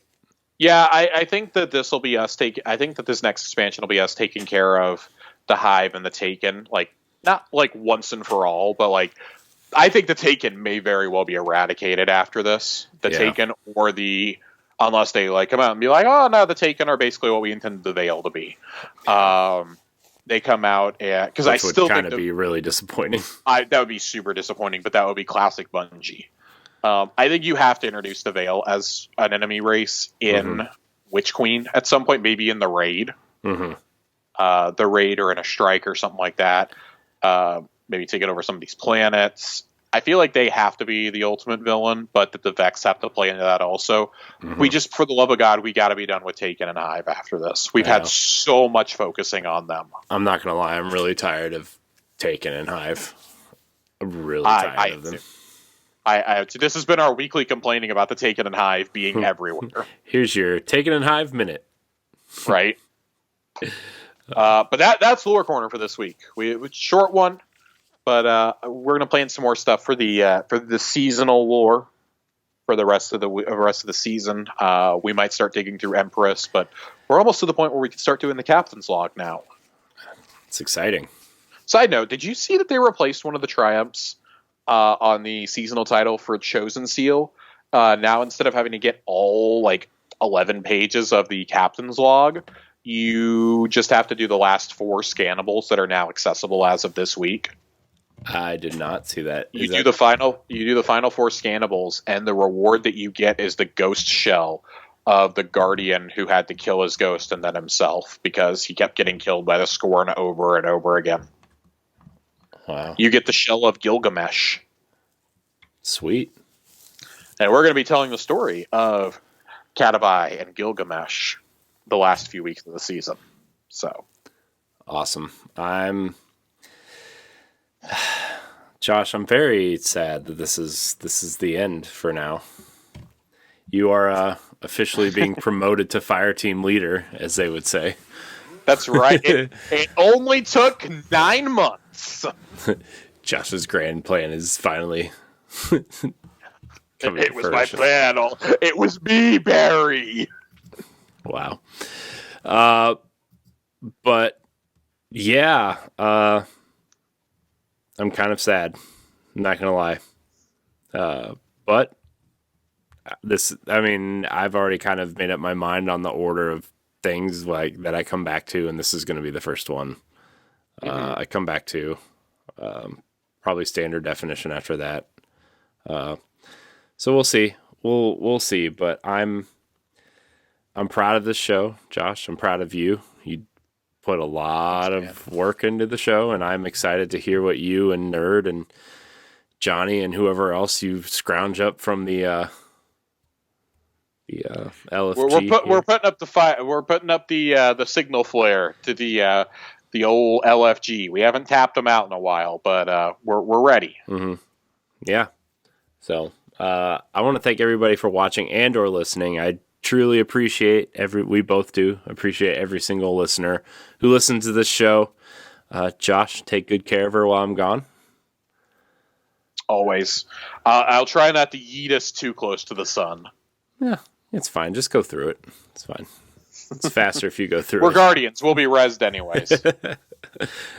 Yeah, I think that this will be us I think that this next expansion will be us taking care of the Hive and the Taken, like not like once and for all, but like I think the Taken may very well be eradicated after this. Taken or unless they like come out and be like, oh no, the Taken are basically what we intended the Veil to be. They come out because I still think be really disappointing. That would be super disappointing, but that would be classic Bungie. I think you have to introduce the Veil as an enemy race in Witch Queen at some point, maybe in the raid. The raid or in a strike or something like that. Maybe take it over some of these planets. I feel like they have to be the ultimate villain, but that the Vex have to play into that also. We just, for the love of God, we got to be done with Taken and Hive after this. We've had so much focusing on them. I'm not going to lie. I'm really tired of Taken and Hive. I'm really tired of them. This has been our weekly complaining about the Taken and Hive being everywhere. Here's your Taken and Hive minute. Right. But that's Lore Corner for this week. It's a short one. But we're gonna play in some more stuff for the seasonal lore for the rest of the season. We might start digging through Empress, but we're almost to the point where we can start doing the Captain's Log now. It's exciting. Side note: did you see that they replaced one of the triumphs on the seasonal title for Chosen Seal? Now instead of having to get all like 11 pages of the Captain's Log, you just have to do the last 4 scannables that are now accessible as of this week. I did not see that. You do the final 4 scannables, and the reward that you get is the ghost shell of the Guardian who had to kill his ghost and then himself because he kept getting killed by the Scorn over and over again. Wow. You get the shell of Gilgamesh. Sweet. And we're going to be telling the story of Katabai and Gilgamesh the last few weeks of the season. So awesome. Josh, I'm very sad that this is the end for now. You are officially being promoted to fire team leader, as they would say. That's right. It only took 9 months. Josh's grand plan is finally it was my plan. It was me, Barry. Wow. But yeah, I'm kind of sad. I'm not going to lie. But I've already kind of made up my mind on the order of things like that I come back to, and this is going to be the first one. I come back to probably standard definition after that. So we'll see. We'll see, but I'm proud of this show, Josh. I'm proud of you. You put a lot of work into the show, and I'm excited to hear what you and Nerd and Johnny and whoever else you scrounge up from the LFG. We're putting up the fire. We're putting up the signal flare to the old LFG. We haven't tapped them out in a while, but we're ready. Mm-hmm. Yeah. So I want to thank everybody for watching and or listening. I truly appreciate we both do appreciate every single listener who listens to this show. Josh, take good care of her while I'm gone. Always. I'll try not to yeet us too close to the sun. Yeah, it's fine. Just go through it. It's fine. It's faster if you go through We're it. guardians. We'll be rezzed anyways.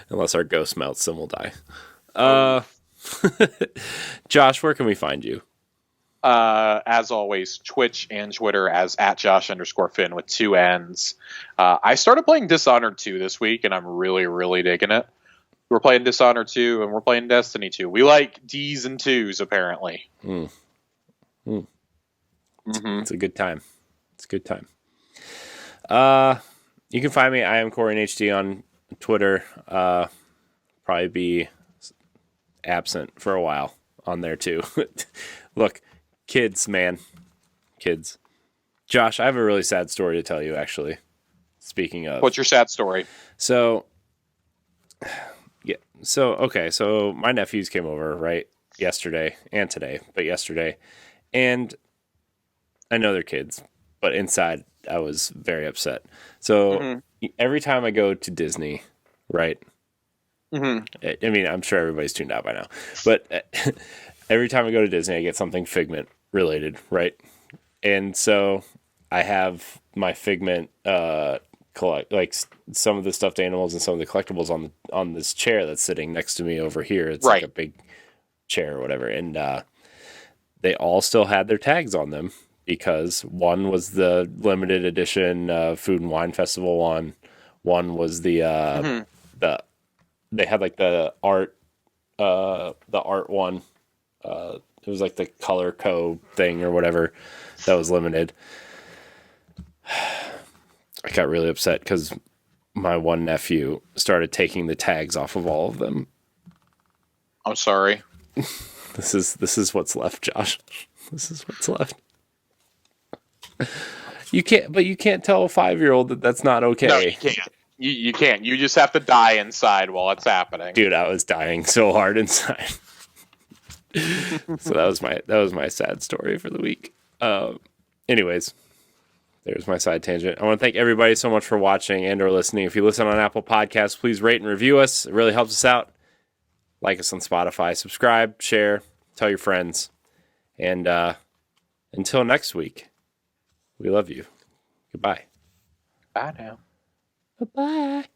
Unless our ghost melts, then we'll die. Josh, where can we find you? As always, Twitch and Twitter as @Josh_Finn with 2 N's. I started playing Dishonored 2 this week, and I'm really, really digging it. We're playing Dishonored 2, and we're playing Destiny 2. We like D's and 2's, apparently. Mm-hmm. It's a good time. It's a good time. You can find me. I am Corey HD on Twitter. Probably be absent for a while on there too. Look, kids, man. Kids. Josh, I have a really sad story to tell you, actually. Speaking of. What's your sad story? So my nephews came over, right? Yesterday and today, but yesterday. And I know they're kids, but inside I was very upset. So every time I go to Disney, right? I mean, I'm sure everybody's tuned out by now, but every time I go to Disney, I get something Figment related, right? And so I have my Figment collect, like some of the stuffed animals and some of the collectibles on this chair that's sitting next to me over here. It's like a big chair or whatever, and they all still had their tags on them because one was the limited edition Food and Wine Festival one. One was the they had like the art one. It was like the Color Co thing or whatever that was limited. I got really upset because my one nephew started taking the tags off of all of them. I'm sorry. This is what's left, Josh. This is what's left. You can't tell a 5-year-old that that's not okay. No, you can't. You can't. You just have to die inside while it's happening. Dude, I was dying so hard inside. So that was my sad story for the week. Anyways, there's my side tangent. I want to thank everybody so much for watching and or listening. If you listen on Apple Podcasts, please rate and review us. It really helps us out. Like us on Spotify. Subscribe, share, tell your friends. And until next week, we love you. Goodbye. Bye now. Bye-bye.